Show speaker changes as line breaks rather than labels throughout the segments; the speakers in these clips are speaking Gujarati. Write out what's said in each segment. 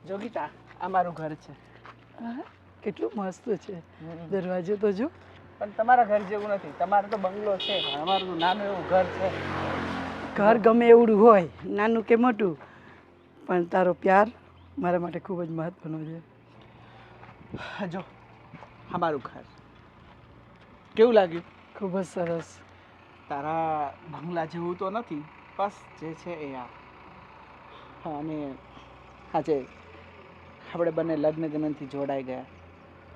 જોગીતા આ મારું ઘર છે.
કેટલું મસ્ત છે. દરવાજો તો જો.
પણ તમારા ઘર જેવું નથી. તમારું તો બંગલો છે, અમારું તો નાનું એવું ઘર છે.
ઘર ગમે એવડું હોય, નાનું કે મોટું, પણ તારો પ્યાર મારા માટે ખૂબ જ મહત્વનો છે.
જો અમારું ઘર કેવું લાગ્યું?
ખૂબ જ સરસ.
તારા બંગલા જેવું તો નથી, બસ જે છે એ આ. હા, અને આજે આપણે બંને લગ્ન જન્મથી જોડાઈ ગયા.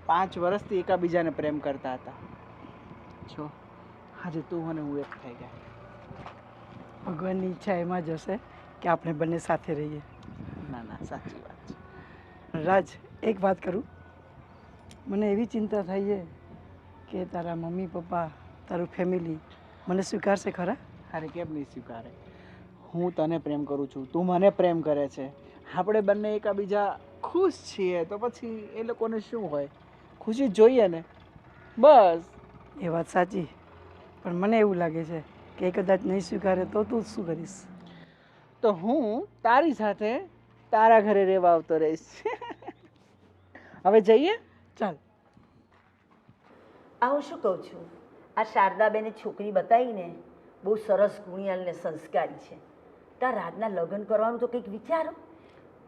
5 વર્ષથી એકાબીજાને પ્રેમ કરતા હતા. જો આજે તું અને હું એક થઈ ગયા.
ભગવાનની ઈચ્છા એમાં જ હશે કે આપણે બંને સાથે રહીએ.
ના ના, સાચી વાત છે.
રાજ, એક વાત કરું. મને એવી ચિંતા થઈ છે કે તારા મમ્મી પપ્પા, તારું ફેમિલી મને સ્વીકારશે ખરા?
અરે કેમ નહીં સ્વીકારે? હું તને પ્રેમ કરું છું, તું મને પ્રેમ કરે છે. આપણે બંને એકાબીજા ખુશ છીએ, તો પછી એ લોકોને શું હોય? ખુશી જોઈએ ને, બસ.
એ વાત સાચી, પણ મને એવું લાગે છે કે એ કદાચ નહીં સ્વીકારે તો તું શું કરીશ?
તો હું તારી સાથે તારા ઘરે રહેવા આવતો રહીશ. હવે જઈએ?
ચાલ.
આ હું શું કહું છું, આ શારદાબેને છોકરી બતાવીને બહુ સરસ ગુણિયાલ ને સંસ્કારી છે. તાર રાજના લગ્ન કરવાનું તો કંઈક વિચારો.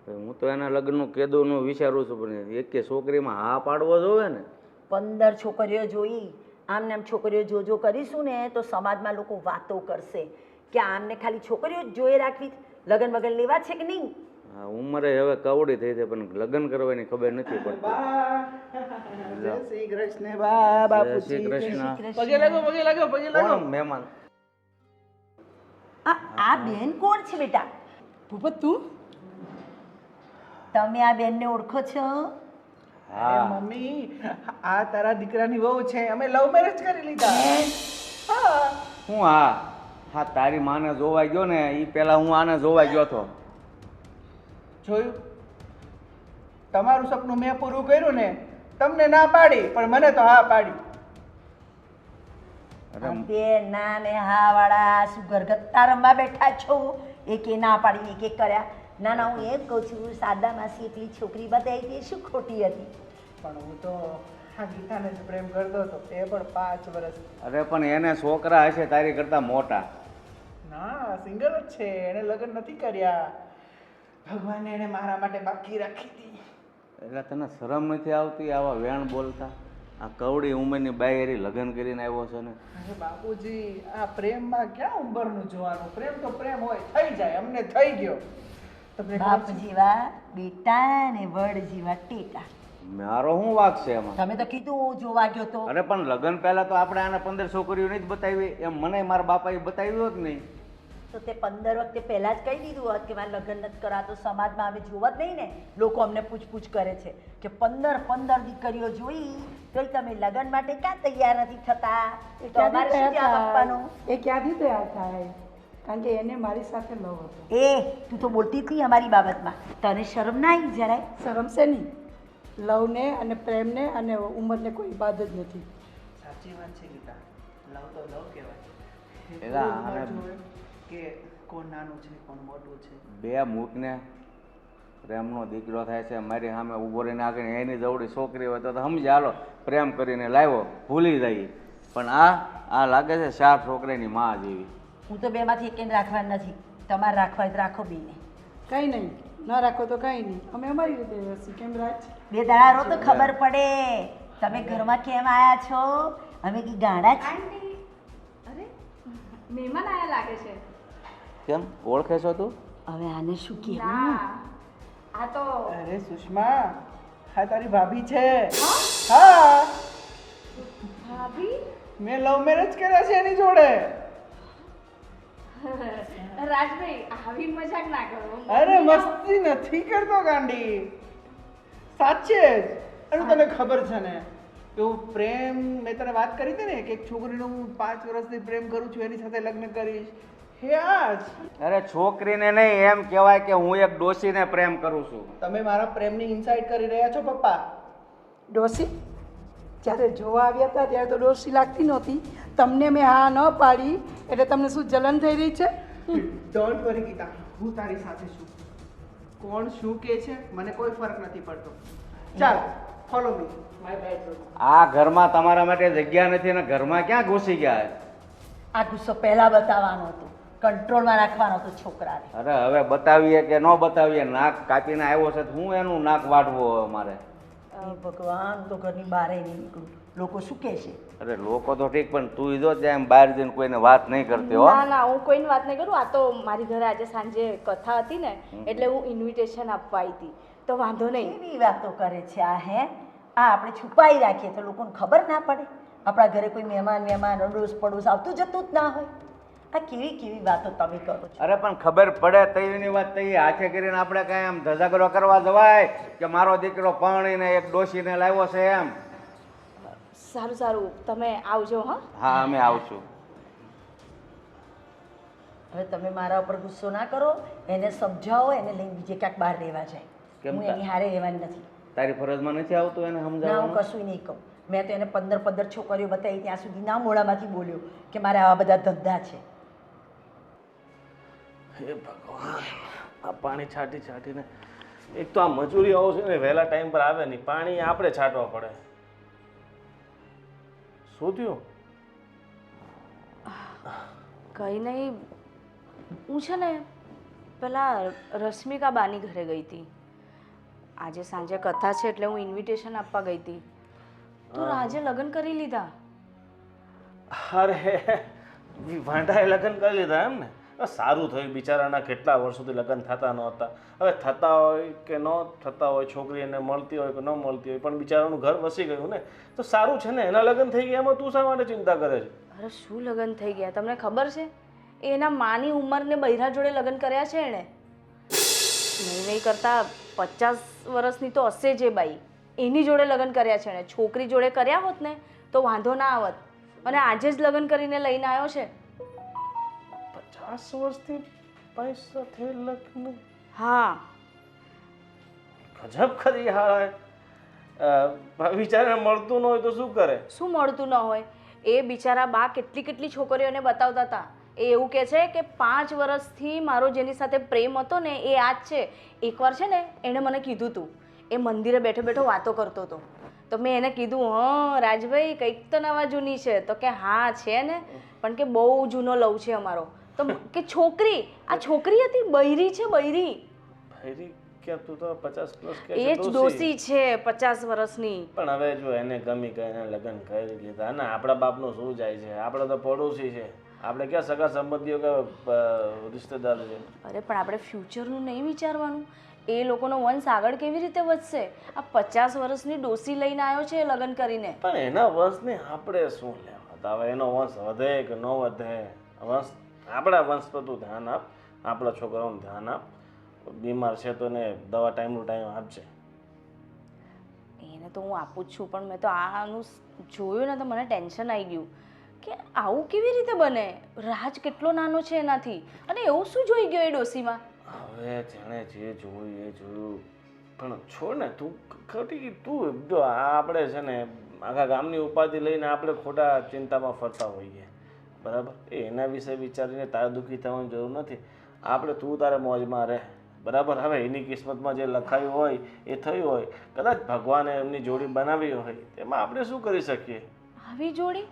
હું તો એના લગ્નનું કેદોનું વિચારું છું, પણ એક છોકરીમાં હા પાડવો જોવે ને.
15 છોકરીઓ જોઈ, આમને આમ છોકરીઓ જોજો કરીશું ને તો સમાજમાં લોકો વાતો કરશે કે આમને ખાલી છોકરીઓ જ જોઈ રાખવી, લગ્ન વગન લેવા છે કે નહીં.
હા, ઉંમરે હવે કવડી થઈ છે, પણ લગ્ન કરવાની ખબર નથી પડતી.
જય શ્રી કૃષ્ણ બા બાપુજી.
શ્રી કૃષ્ણ.
પગે લાગો, પગે લાગો, પગે લાગો.
કોણ મહેમાન?
આ બેન કોણ છે બેટા?
ભૂપત તું?
તમે આ બેનને ઓળખો છો?
અરે મમ્મી, આ તારા દીકરાની વહુ છે. અમે લવ મેરેજ કરી લીધા. હા.
હું હા તારી માને જોવા ગયો ને એ પેલા હું આને જોવા ગયો હતો.
જોયું? તમારું સપનું મેં પૂરું કર્યું ને. તમને ના પાડી, પણ મને તો હા પાડી.
બે ના ને હા વાળા શું ઘરગથ્થા રમવા બેઠા છો? એકે ના પાડી, એકે કર્યા. ના ના, હું એમ કહું છું, શારદા માસી એટલી છોકરી બતાવી હતી, શું ખોટી હતી?
પણ હું તો આ ગીતાને જ પ્રેમ કરતો હતો, એ પણ 5 વર્ષ.
અરે પણ એને છોકરા હશે તારી કરતા મોટા.
ના, સિંગલ જ છે. એને લગ્ન નથી કર્યા. ભગવાને એને મારા માટે બાકી રાખી હતી.
એટલે તને શરમ નથી આવતી આવા વેણ બોલતા? આ કવડી ઉંમરની બાયરી લગ્ન કરીને આવ્યો છે ને.
અરે બાપુજી, આ પ્રેમમાં ક્યાં ઉંમરનું જોવાનું? પ્રેમ તો પ્રેમ હોય, થઈ જાય. અમને થઈ ગયો. તમને
બાપ જેવા બેટા ને વડ જેવા ટેટા.
મારો શું વાંક છે એમાં?
તમે તો કીધું હું જોવા ગયો તો.
અરે પણ લગ્ન પહેલા તો આપણે આને 15 છોકરીઓ નહીં જ બતાવી, એમ મને મારા બાપાએ બતાવ્યું જ નહીં.
તો તે 15 વખતે પહેલા જ કહી દીધું હોત કે મારે લગ્ન નથી કરા, તો સમાજમાં અમે જોવા જ નહીં ને. લોકો અમને પૂછપૂછ કરે છે કે 15 દીકરીઓ જોઈ તો તમે લગ્ન માટે ક્યાં તૈયાર નથી થતા? તો અમારે શું જવાબ આપવાનો?
એ ક્યાંથી તૈયાર થાય? કારણ કે એને મારી સાથે લવ હતો.
તું તો બોલતી જ નહીં અમારી બાબતમાં. તને શરમ ના આવી જરાય?
શરમ છે નહીં. લવને અને પ્રેમને અને ઉંમરને કોઈ બાદ જ નથી.
સાચી વાત છે ગીતા. લવ તો લવ કહેવાય.
એલા,
ઉંમર
અને
જોવે કે કોણ નાનું છે, કોણ મોટું છે.
બે મૂકને પ્રેમનો દીકરો થાય છે, મારી સામે ઊભો રહીને આગળ એની જવડી છોકરી હોય તો સમજે હાલો પ્રેમ કરીને લાવ્યો, ભૂલી જઈએ. પણ આ લાગે છે 4 છોકરીની માં જેવી.
હું તો બેમાંથી એકને રાખવા નથી. તમારે રાખવા હોય તો રાખો બેને.
કંઈ નહીં, ન રાખો તો કંઈ નહીં. અમે અમારી રીતે વ્યવસ્થિત. કેમ રાજ?
2 દાડા રહો તો ખબર પડે તમે ઘરમાં કેમ આયા છો. અમે કી ગાડા છે?
અરે મહેમાન આયા લાગે છે.
કેમ ઓળખે છો તું?
હવે આને શું કહેવું?
ના, આ તો
અરે સુષ્મા, હા તારી ભાભી છે. હા,
ભાભી.
મેં લવ મેરેજ કર્યા છે એની જોડે.
રાજભાઈ આવી મજાક ના કરો.
અરે મસ્તી નથી કરતો ગાંડી, સાચે જ. અને તને ખબર છે ને કે હું પ્રેમ, મેં તને વાત કરી હતી ને કે એક છોકરીનો હું 5 વર્ષથી પ્રેમ કરું છું, એની સાથે લગ્ન કરીશ. હે આજ
અરે છોકરીને નહીં, એમ કહેવાય કે હું એક ડોશીને પ્રેમ કરું છું.
તમે મારા પ્રેમની ઇન્સાઇટ કરી રહ્યા છો પપ્પા.
ડોસી? જ્યારે જોવા આવ્યા હતા ત્યારે તો ડોસી લાગતી નહોતી. તમને મેં હા ન પાડી એટલે તમને શું જલન થઈ રહી છે?
ડોન્ટ વરી ગીતા, હું તારી સાથે છું. કોણ શું કહે છે મને કોઈ ફરક નથી પડતો. ચાલ ફોલો મી માય બેડરૂમ.
આ ઘરમાં તમારા માટે જગ્યા નથી અને ઘરમાં ક્યાં ઘૂસી ગયા?
આ ગુસ્સો પહેલા બતાવવાનો હતો, કંટ્રોલમાં રાખવાનો હતો છોકરાને.
અરે હવે બતાવીએ કે ન બતાવીએ, નાક કાપીને આવ્યો છે તો હું એનું નાક વાટવો હવે મારે?
હે ભગવાન, તો ઘરની બહાર નહીં નીકળું, લોકો શું કહેશે?
અરે લોકો તો ઠીક, પણ તું જો ત્યાં બહાર જઈને કોઈને વાત નહીં કરતી હો.
ના ના, હું કોઈની વાત નહીં કરું. આ તો મારી ઘરે આજે સાંજે કથા હતી ને, એટલે હું ઇન્વિટેશન આપવા આવી હતી, તો વાંધો નહીં.
કેવી વાતો કરે છે આ? હે આ આપણે છુપાઈ રાખીએ તો લોકોને ખબર ના પડે? આપણા ઘરે કોઈ મહેમાન અડોસ પડોશ આવતું જતું જ ના હોય. આ કેવી કેવી વાતો તમે કરો છો?
અરે પણ ખબર પડે તઈની વાત તઈ હાથે કરીને આપણે કાંઈ આમ ધજાગરો કરવા જવાય કે મારો દીકરો પરણીને એક ડોશીને લાવ્યો છે એમ?
સારું સારું, તમે આવજો. હા
હા, અમે આવશું.
હવે તમે મારા ઉપર ગુસ્સો ના કરો, એને સમજાવો, એને લઈને બીજે ક્યાંક બહાર રહેવા જાય.
કેમ
હું એની હારે રહેવાની નથી.
તારી ફરજમાં નથી આવતું એને
ના, હું
સમજાવવાનું?
કશું નહીં કહું. મેં તો એને 15 છોકરીઓ બતાવી, ત્યાં સુધી ના મોડામાંથી બોલ્યો કે મારે આવા બધા ધંધા છે.
હે ભગવાન, આ પાણી છાંટી છાંટીને, એક તો આ મજૂરી આવો છે ને વહેલા ટાઈમ પર આવે નહીં, પાણી આપણે છાંટવા પડે. શું થયું?
કંઈ નહીં, હું છે ને પેલા રશ્મિકા બાની ઘરે ગઈ હતી. આજે સાંજે કથા છે એટલે હું ઇન્વિટેશન આપવા ગઈ હતી, તો રાજે લગ્ન કરી લીધા.
અરે વાંઢાએ લગ્ન કરી લીધા એમ ને? સારું થયું, બિચારાના કેટલા વર્ષોથી લગ્ન થતા નહોતા. હવે થતા હોય કે ન થતા હોય, છોકરી એને મળતી હોય કે ન મળતી હોય, પણ બિચારાનું ઘર વસી ગયું ને, તો સારું છે ને. એના લગ્ન થઈ ગયા, એમાં તું શા માટે ચિંતા કરે છે?
અરે શું લગ્ન થઈ ગયા, તમને ખબર છે? એના માની ઉંમરને બૈરા જોડે લગ્ન કર્યા છે એણે. નહીં કરતા 50 વર્ષની તો હશે જે બાઈ, એની જોડે લગ્ન કર્યા છે એણે. છોકરી જોડે કર્યા હોત ને તો વાંધો ના આવત, અને આજે જ લગ્ન કરીને લઈને આવ્યો છે.
50 વર્ષથી પૈસા થયે લગ્ન?
હા,
ગજબ કરી યાર. બિચારાને મળતું ન હોય તો શું કરે?
શું મળતું ન હોય? એ બિચારા બા કેટલી કેટલી છોકરીઓને બતાવતા હતા. એ એવું કહે છે કે 5 વર્ષથી મારો જેની સાથે પ્રેમ હતો ને એ આ જ છે. એકવાર છે ને એણે મને કીધું હતું, એ મંદિરે બેઠો બેઠો વાતો કરતો હતો, તો મેં એને કીધું, હા રાજભાઈ કંઈક તો નવા જૂની છે. તો કે હા છે ને, પણ કે બહુ જૂનો લવ છે અમારો. તો કે છોકરી, આ છોકરી હતી, બૈરી છે, બૈરી.
ભાઈ કે તું તો 50 પ્લસ કે
એ જ ડોસી છે 50 વર્ષની.
પણ હવે જો એને ગમી કરીને લગ્ન કરી લીધા ને, આપણા બાપનું શું જાય છે? આપણે તો પડોશી છે, આપણે ક્યાં સગા સંબંધીઓ કે રિશ્તેદાર છે?
અરે પણ આપણે ફ્યુચરનું નહીં વિચારવાનું? એ લોકોનો વંશ આગળ કેવી રીતે વધશે? આ 50 વર્ષની ડોસી લઈને આવ્યો છે લગ્ન કરીને.
પણ એના વંશને આપણે શું લેવા? હવે એનો વંશ વધે કે ન વધે, વંશ આપણા વંશ પર તું ધ્યાન આપ, આપણા છોકરાઓનું ધ્યાન આપ. બીમાર છે તો એને દવા ટાઈમ આપજે.
એને તો હું આપું જ છું, પણ મેં તો આનું જોયું ને તો મને ટેન્શન આવી ગયું કે આવું કેવી રીતે બને? રાજ કેટલો નાનો છે એનાથી, અને એવું શું જોઈ ગયો એ ડોસીમાં?
હવે જેણે જે જોયું એ જોયું, પણ છોડ ને તું ખોટી. તું જો આપણે છે ને આખા ગામની ઉપાધિ લઈને આપણે ખોટા ચિંતામાં ફરતા હોઈએ, બરાબર? એના વિશે વિચારીને તારે દુઃખી થવાની જરૂર નથી. આપણે તું તારે મોજમાં રહે, બરાબર? હવે એની કિસ્મતમાં જે લખાયું હોય એ થયું હોય. કદાચ ભગવાને એમની જોડી બનાવી હોય, તેમાં આપણે શું કરી શકીએ?
આવી જોડી?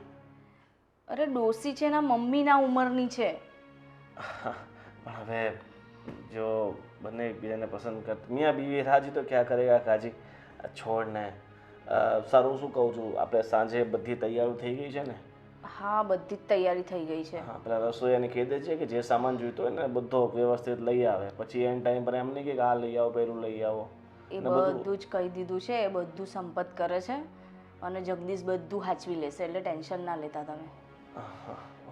અરે ડોસી છે એના મમ્મીના ઉંમરની છે.
પણ હવે જો બંને એકબીજાને પસંદ કરતા, મિયા બીવી રાજી તો ક્યાં કરેગા કાજી. છોડ ને. સારું, શું કહું છું, આપણે સાંજે બધી તૈયારી થઈ ગઈ છે ને?
હા, બધી જ તૈયારી થઈ ગઈ છે.
હા, પેલા રસોઈયાને કહી દે છે કે જે સામાન જોઈતો હોય ને બધો વ્યવસ્થિત લઈ આવે. પછી એન ટાઈમ પર એમ નહીં કે આ લઈ આવો, પેલું લઈ આવો.
એ બધું જ કહી દીધું છે. એ બધું સંપત કરે છે, અને જગદીશ બધું સાચવી લેશે, એટલે ટેન્શન ના લેતા તમે.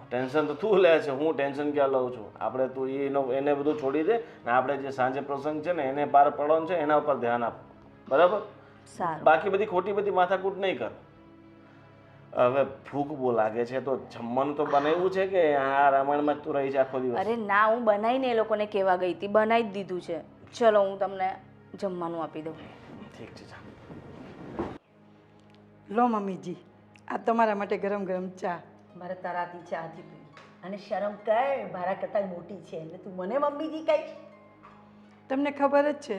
ટેન્શન તો તું લે છે, હું ટેન્શન ક્યાં લઉં છું? આપણે તું એને બધું છોડી દે ને, આપણે જે સાંજે પ્રસંગ છે ને એને પાર પડવાનું છે, એના ઉપર ધ્યાન આપ, બરાબર?
સારું.
બાકી બધી ખોટી બધી માથાકૂટ નહીં કર. હવે ભૂખ બહુ લાગે છે તો જમવાનું તો બનાવ્યું છે કે આ રામાયણમાં જ તું રહી છે આખો દિવસ?
અરે ના, હું બનાવીને એ લોકોને કહેવા ગઈ હતી, બનાવી જ દીધું છે. ચલો હું તમને જમવાનું આપી દઉં.
ઠીક છે, ચાલ.
લો મમ્મીજી, આ તમારા માટે ગરમ ગરમ ચા.
મારે તારાથી ચાહતી પી, અને શરમ કર, મારા કરતાં મોટી છે એટલે તું મને મમ્મીજી કહીશ?
તમને ખબર જ છે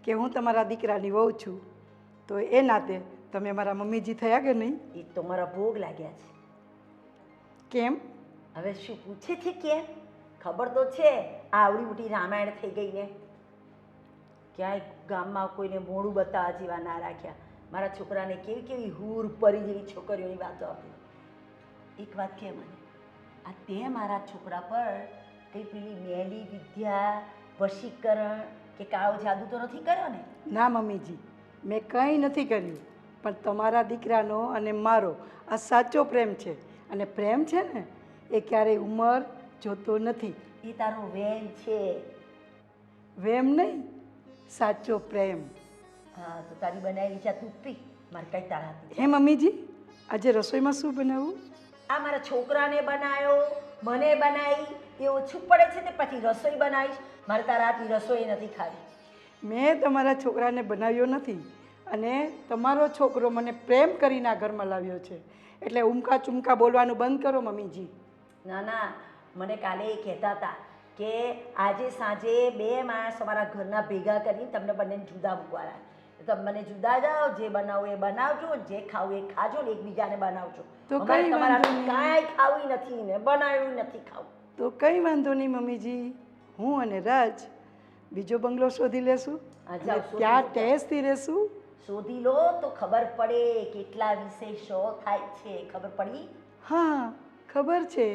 કે હું તમારા દીકરાની વહુ છું, તો એ નાતે તમે મારા મમ્મીજી થયા કે નહીં?
એ તો મારા ભોગ લાગ્યા છે.
કેમ?
હવે શું પૂછે છે કેમ? ખબર તો છે આવડી મોટી રામાયણ થઈ ગઈ ને. ક્યાંય ગામમાં કોઈને મોઢું બતાવવા જેવા ના રાખ્યા. મારા છોકરાને કેવી કેવી હૂર પરી જેવી છોકરીઓની વાતો આપી. એક વાત કે મને, આ તે મારા છોકરા પર કંઈ પેલી મેલી વિદ્યા, વશીકરણ કે કાળો જાદુ તો નથી કર્યો ને?
ના મમ્મીજી, મેં કંઈ નથી કર્યું, પણ તમારા દીકરાનો અને મારો આ સાચો પ્રેમ છે. અને પ્રેમ છે ને એ ક્યારેય ઉંમર જોતો નથી.
એ તારો વેમ છે.
વેમ નહીં, સાચો પ્રેમ.
હા તો તારી બનાવેલી ચા તું પી, મારે કઈ તારા હાથની.
હે મમ્મીજી, આજે રસોઈમાં શું બનાવવું?
આ મારા છોકરાને બનાવ્યો, મને બનાવી, એ ઓછું પડે છે તે પછી રસોઈ બનાવીશ. મારે તારા હાથની રસોઈ નથી ખાવી.
મેં તમારા છોકરાને બનાવ્યો નથી, અને તમારો છોકરો મને પ્રેમ કરીને આ ઘરમાં લાવ્યો છે, એટલે ઉમકા ચુમકા બોલવાનું બંધ કરો મમ્મીજી.
ના ના, મને કાલે એ કહેતા હતા કે આજે સાંજે 2 માણસ અમારા ઘરના ભેગા કરીને તમને બંનેને જુદા મૂકવાના. તમે મને જુદા જાઓ, જે બનાવો એ બનાવજો, જે ખાવું એ ખાજો ને એકબીજાને બનાવજો.
તો
અમારે
કઈ
તમારા
વાંધો નહીં.
કાંઈ ખાવું નથી ને બનાવ્યું નથી ખાવું.
તો કંઈ વાંધો નહીં મમ્મીજી, હું અને રાજ બીજો બંગલો શોધી લેશું
હા,
અને
જાઓ, શોધી
ત્યાં
લો.
ટેસ્ટથી રહેશું.
શોધી લો તો ખબર પડે કેટલા વિશેષો થાય છે. ખબર પડી?
હા, ખબર છે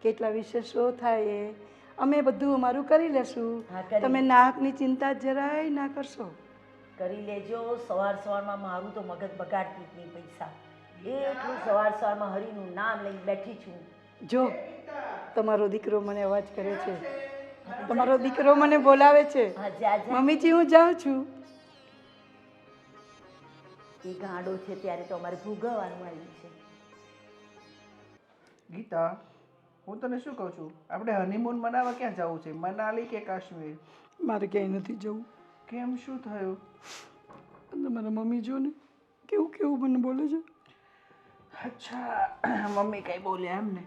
કેટલા વિશેષો થાય એ. અમે બધું અમારું કરી લેશું.
હા, કરી.
તમે નાકની ચિંતા જરાય ના કરશો.
કરી લેજો. સવાર સવારમાં મારું તો મગજ બગાડતી જ નહીં પૈસા. એટલું સવાર સવારમાં હરિનું નામ લઈને બેઠી છું.
જો તમારો દીકરો મને અવાજ કરે છે, તમારો દીકરો મને બોલાવે છે.
હા જા જા.
મમ્મીજી હું જાઉં છું.
એ ગાંડો છે ત્યારે તો અમારે ભોગવવાનું આવ્યું છે.
ગીતા, હું તને શું કહું છું, આપણે હનીમૂન મનાવવા ક્યાં જવું છે? મનાલી કે કાશ્મીર?
મારે ક્યાંય નથી જવું.
કેમ, શું થયું?
તમારા મમ્મી જો ને કેવું કેવું મને બોલે છે.
અચ્છા, મમ્મી કંઈ બોલ્યા એમ ને?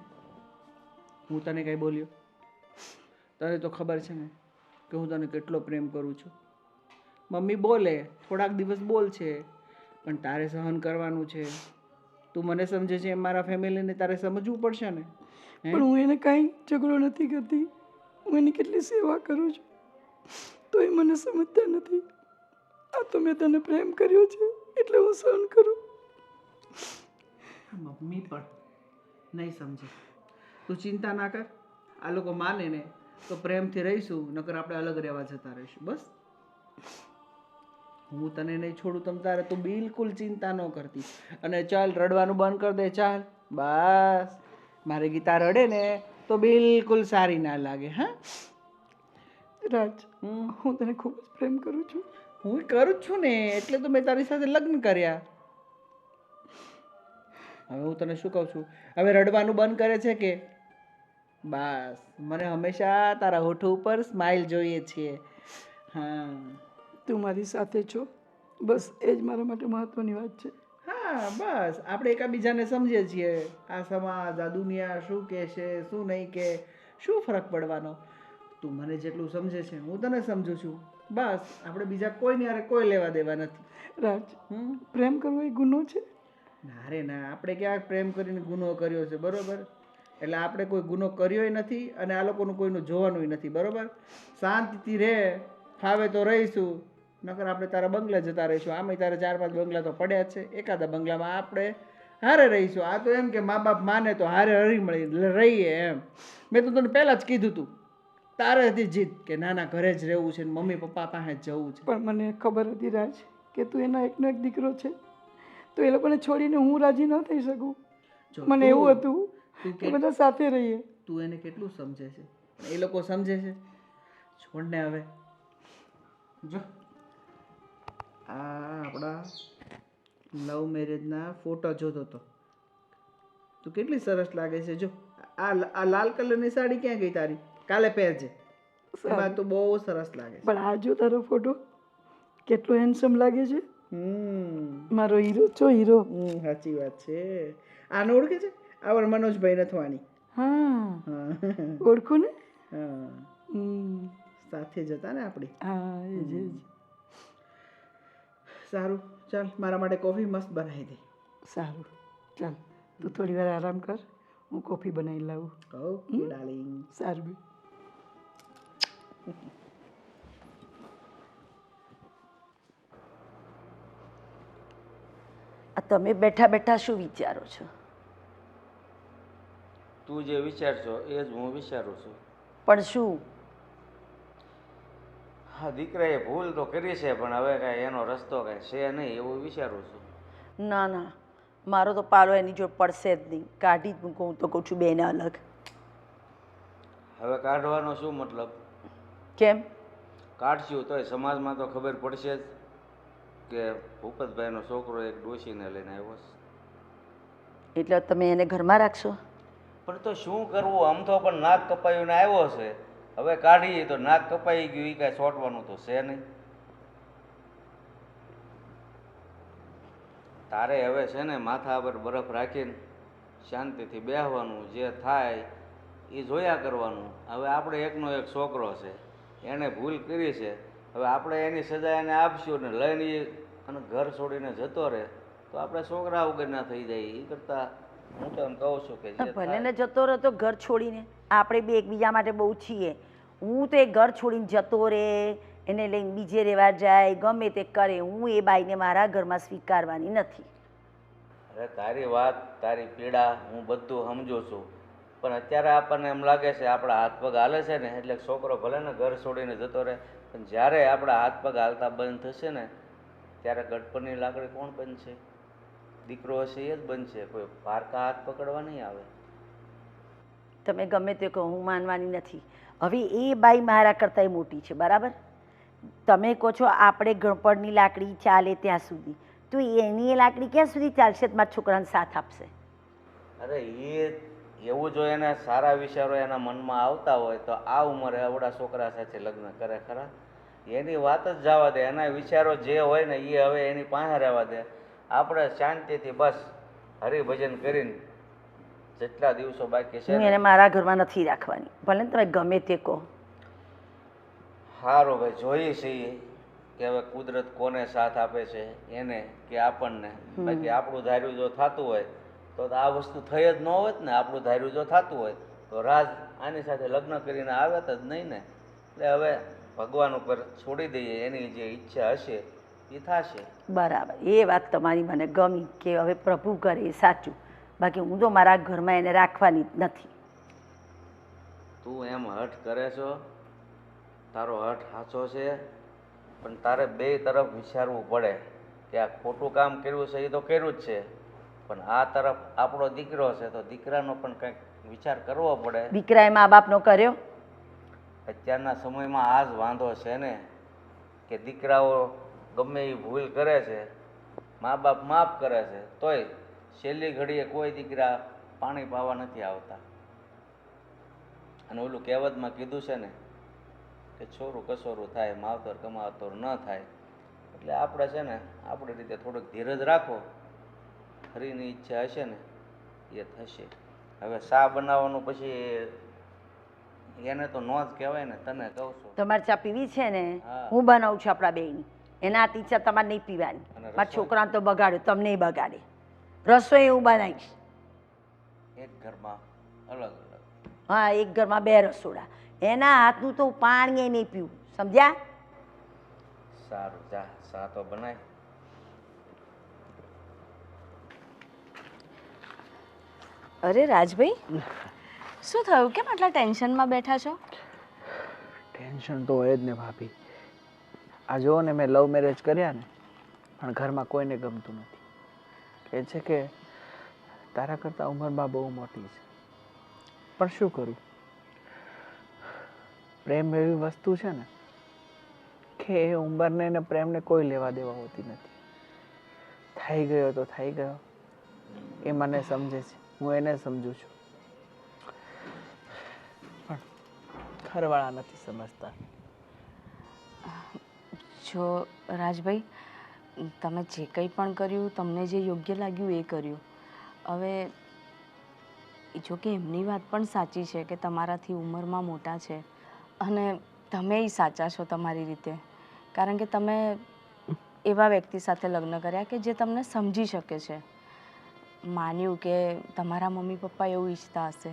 હું તને કંઈ બોલ્યો? તને તો ખબર છે ને કે હું તને કેટલો પ્રેમ કરું છું. મમ્મી બોલે, થોડાક દિવસ બોલ છે, પણ તારે સહન કરવાનું છે. તું મને સમજે છે એમ મારા ફેમિલીને તારે સમજવું પડશે ને.
પણ હું એને કાંઈ ઝઘડો નથી કરતી. હું એની કેટલી સેવા કરું છું, તો એ મને સમજતા નથી. આ તો મેં તને પ્રેમ કર્યો છે એટલે હું સહન કરું.
મમ્મી પણ નહીં સમજે. તું ચિંતા ના કર, આ લોકો માને ને તો પ્રેમથી રહીશું, નકર આપણે અલગ રહેવા જતા રહીશું. બસ હું તને નહીં છોડું તમ તારે, તું બિલકુલ ચિંતા ન કરતી. અને ચાલ રડવાનું બંધ કરી દે, ચાલ. બસ મારી ગીતા રડે ને તો બિલકુલ સારી ના લાગે. હા
રાજ, હું તને ખૂબ જ પ્રેમ કરું છું.
હું કરું જ છું ને, એટલે તો મેં તારી સાથે લગ્ન કર્યા. હવે હું તને શું કહું છું, હવે રડવાનું બંધ કરે છે કે? બસ મને હંમેશા તારા હોઠ ઉપર સ્માઇલ જોઈએ છીએ. હા
તું મારી સાથે છો, બસ એ જ મારા માટે મહત્વની વાત છે.
હા બસ આપણે એકબીજાને સમજીએ છીએ. આ સમાજ, આ દુનિયા શું કહે છે, શું નહીં કે, શું ફરક પડવાનો? તું મને જેટલું સમજે છે હું તને સમજું છું. બસ આપણે બીજા કોઈની હારે કોઈ લેવા દેવા નથી.
રાજ, પ્રેમ કરવો એ ગુનો છે?
ના રે ના, આપણે ક્યાંક પ્રેમ કરીને ગુનો કર્યો છે, બરોબર? એટલે આપણે કોઈ ગુનો કર્યોય નથી અને આ લોકોનું કોઈનું જોવાનુંય નથી, બરોબર? શાંતિથી રહે, ફાવે તો રહીશું, નકર આપણે તારા બંગલા જતા રહીશું. આમાંય તારે 4-5 બંગલા તો પડ્યા જ છે, એકાદા બંગલામાં આપણે હારે રહીશું. આ તો એમ કે મા બાપ માને તો હારે હળી મળી રહીએ એમ. મેં તો તને પહેલાં જ કીધું તું, તારે હતી જીત કે નાના ઘરે જ રહેવું છે, મમ્મી પપ્પા પાસે જ જવું છે.
પણ મને ખબર હતી રાજ કે તું એના એકનો એક દીકરો છે, તો એ લોકોને છોડીને હું રાજી ન થઈ શકું.
જો
મને એવું
તું
હતું કે બધા સાથે રહીએ.
તું એને કેટલું સમજે છે, એ લોકો સમજે છે? છોડને હવે. જો આ આપણા લવ મેરેજના ફોટા જોતો હતો, તું કેટલી સરસ લાગે છે. જો આ લાલ કલરની સાડી ક્યાં ગઈ તારી? કાલે પહેરજે, એમાં તું બહુ સરસ લાગે છે.
પણ આ જો તારો ફોટો કેટલો હેન્ડસમ લાગે છે. મારો હીરો છો, હીરો.
સાચી વાત છે. આને ઓળખે છે? આવર મનોજભાઈ નથવાણી.
હા,
હા
ઓળખું ને.
હા, સાથે જ હતા ને આપણી.
હા એ જ
સારું ચાલ, મારા માટે કોફી મસ્ત બનાવી દે.
સારું ચાલ તું થોડી વાર આરામ કર, હું કોફી બનાવી લાવું.
Okay darling.
સારું.
આ તમે બેઠા બેઠા શું વિચારો છો?
તું જે વિચારશો એ જ હું વિચારું છું.
પણ શું?
હા, દીકરાએ ભૂલ તો કરી છે, પણ હવે કાંઈ એનો રસ્તો કાંઈ છે નહીં એવું વિચારું છું.
ના ના, મારો તો પારો એની જોડે પડશે જ નહીં, કાઢી જ મૂકું. હું તો કહું છું બેને અલગ.
હવે કાઢવાનો શું મતલબ?
કેમ?
કાઢશું તોય સમાજમાં તો ખબર પડશે જ કે ભૂપતભાઈનો છોકરો એક ડોશીને લઈને આવ્યો છે.
એટલે તમે એને ઘરમાં રાખશો?
પણ તો શું કરવું, આમ તો પણ નાક કપાઈને આવ્યો છે. હવે કાઢીએ તો નાક કપાઈ ગયું, એ કાંઈ છોટવાનું તો છે નહીં. તારે હવે છે ને માથા પર બરફ રાખીને શાંતિથી બેસવાનું, જે થાય એ જોયા કરવાનું. હવે આપણે એકનો એક છોકરો છે, એણે ભૂલ કરી છે. હવે આપણે એની સજા એને આપશું ને લઈને અને ઘર છોડીને જતો રહે તો આપણે છોકરા વગરના થઈ જાય. એ કરતાં હું તો એમ કહું છું કે જે
ભલે ને જતો રહે તો ઘર છોડીને, આપણે બે એકબીજા માટે બહુ છીએ. હું તો એ ઘર છોડીને જતો રહે, એને લઈને બીજે રહેવા જાય, ગમે તે કરે, હું એ બાઈને મારા ઘરમાં સ્વીકારવાની નથી.
અરે તારી વાત, તારી પીડા હું બધું સમજુ છું, પણ અત્યારે આપણને એમ લાગે છે આપણા હાથ પગ હાલે છે ને એટલે છોકરો ભલે ને ઘર છોડીને જતો રહે, પણ જ્યારે આપણા હાથ પગ હાલતા બંધ થશે ને ત્યારે ગડપણની લાકડી કોણ બનશે? દીકરો હશે એ જ બનશે. કોઈ પારકા હાથ પકડવા નહીં આવે.
તમે ગમે તે કહો, હું માનવાની નથી. હવે એ બાઈ મારા કરતાંય મોટી છે, બરાબર? તમે કહો છો આપણે ગણપણની લાકડી ચાલે ત્યાં સુધી, તો એની એ લાકડી ક્યાં સુધી ચાલશે? મારા છોકરાને સાથ આપશે?
અરે એ એવું જો એને સારા વિચારો એના મનમાં આવતા હોય તો આ ઉંમરે આવડા છોકરા સાથે લગ્ન કરે ખરા? એની વાત જ જવા દે. એના વિચારો જે હોય ને એ હવે એની પાસે રહેવા દે. આપણે શાંતિથી બસ હરિભજન કરીને જેટલા દિવસો બાકી છે
હું એને મારા ઘરમાં નથી રાખવાની, ભલે ને તમે ગમે તે કહો.
સારું ભાઈ, જોઈએ છીએ કે હવે કુદરત કોને સાથ આપે છે, એને કે આપણને. બાકી આપણું ધાર્યું જો થતું હોય તો આ વસ્તુ થઈ જ ન હોત ને. આપણું ધાર્યું જો થતું હોય તો રાજ આની સાથે લગ્ન કરીને આવત જ નહીં ને. એટલે હવે ભગવાન ઉપર છોડી દઈએ, એની જે ઈચ્છા હશે એ થશે.
બરાબર, એ વાત તમારી મને ગમી કે હવે પ્રભુ કરે એ સાચું. બાકી હું તો મારા ઘરમાં એને રાખવાની જ નથી.
તું એમ હઠ કરે છો, તારો હઠ સાચો છે, પણ તારે બે તરફ વિચારવું પડે કે આ ખોટું કામ કર્યું છે એ તો કર્યું જ છે, પણ આ તરફ આપણો દીકરો છે તો દીકરાનો પણ કંઈક વિચાર કરવો પડે.
દીકરાએ મા બાપનો કર્યો?
અત્યારના સમયમાં આ જ વાંધો છે ને કે દીકરાઓ ગમે એ ભૂલ કરે છે, મા બાપ માફ કરે છે, તોય છેલ્લી ઘડીએ કોઈ દીકરા પાણી પાવા નથી આવતા. અને ઓલું કહેવતમાં કીધું છે ને કે છોરું કસોરું થાય, માવતર કમાવતર ન થાય. એટલે આપણે છે ને આપણી રીતે થોડુંક ધીરજ રાખો, હરીની ઈચ્છા હશે ને એ થશે. હવે શા બનાવવાનું પછી એને તો ન જ કહેવાય ને, તને કહું છું.
તમારે ચા પીવી છે ને?
હા.
હું બનાવું છું આપણા બેયની. એના હાથની ચા તમારે નહીં પીવાની.
અને
મારા
રસોઈ?
છોકરાને તો બગાડ્યો, તમને બગાડે. રસોઈ હું બનાવીશ.
એક ઘરમાં અલગ અલગ.
હા, એક ઘરમાં બે રસોડા. એના હાથનું તો પાણી નહીં પીવું, સમજ્યા?
સારું, જા શા તો બનાય.
અરે રાજભાઈ, શું થયું? કેમ આટલા ટેન્શનમાં બેઠા છો?
ટેન્શન તો હોય જ ને ભાભી. આ જુઓ ને, મેં લવ મેરેજ કર્યા ને, પણ ઘરમાં કોઈને ગમતું નથી. કહે છે કે તારા કરતાં ઉંમરમાં બહુ મોટી છે, પણ શું કરું? પ્રેમ એવી વસ્તુ છે ને કે એ ઉંમરને ને પ્રેમને કોઈ લેવા દેવા હોતી નથી. થઈ ગયો તો થઈ ગયો. એ મને સમજે છે, હું એને સમજું છું, પણ ઘરવાળા નથી સમજતા.
જો રાજભાઈ, તમે જે કંઈ પણ કર્યું, તમને જે યોગ્ય લાગ્યું એ કર્યું. હવે જો કે એમની વાત પણ સાચી છે કે તમારાથી ઉંમરમાં મોટા છે અને તમે સાચા છો તમારી રીતે, કારણ કે તમે એવા વ્યક્તિ સાથે લગ્ન કર્યા કે જે તમને સમજી શકે છે. માન્યું કે તમારા મમ્મી પપ્પા એવું ઈચ્છતા હશે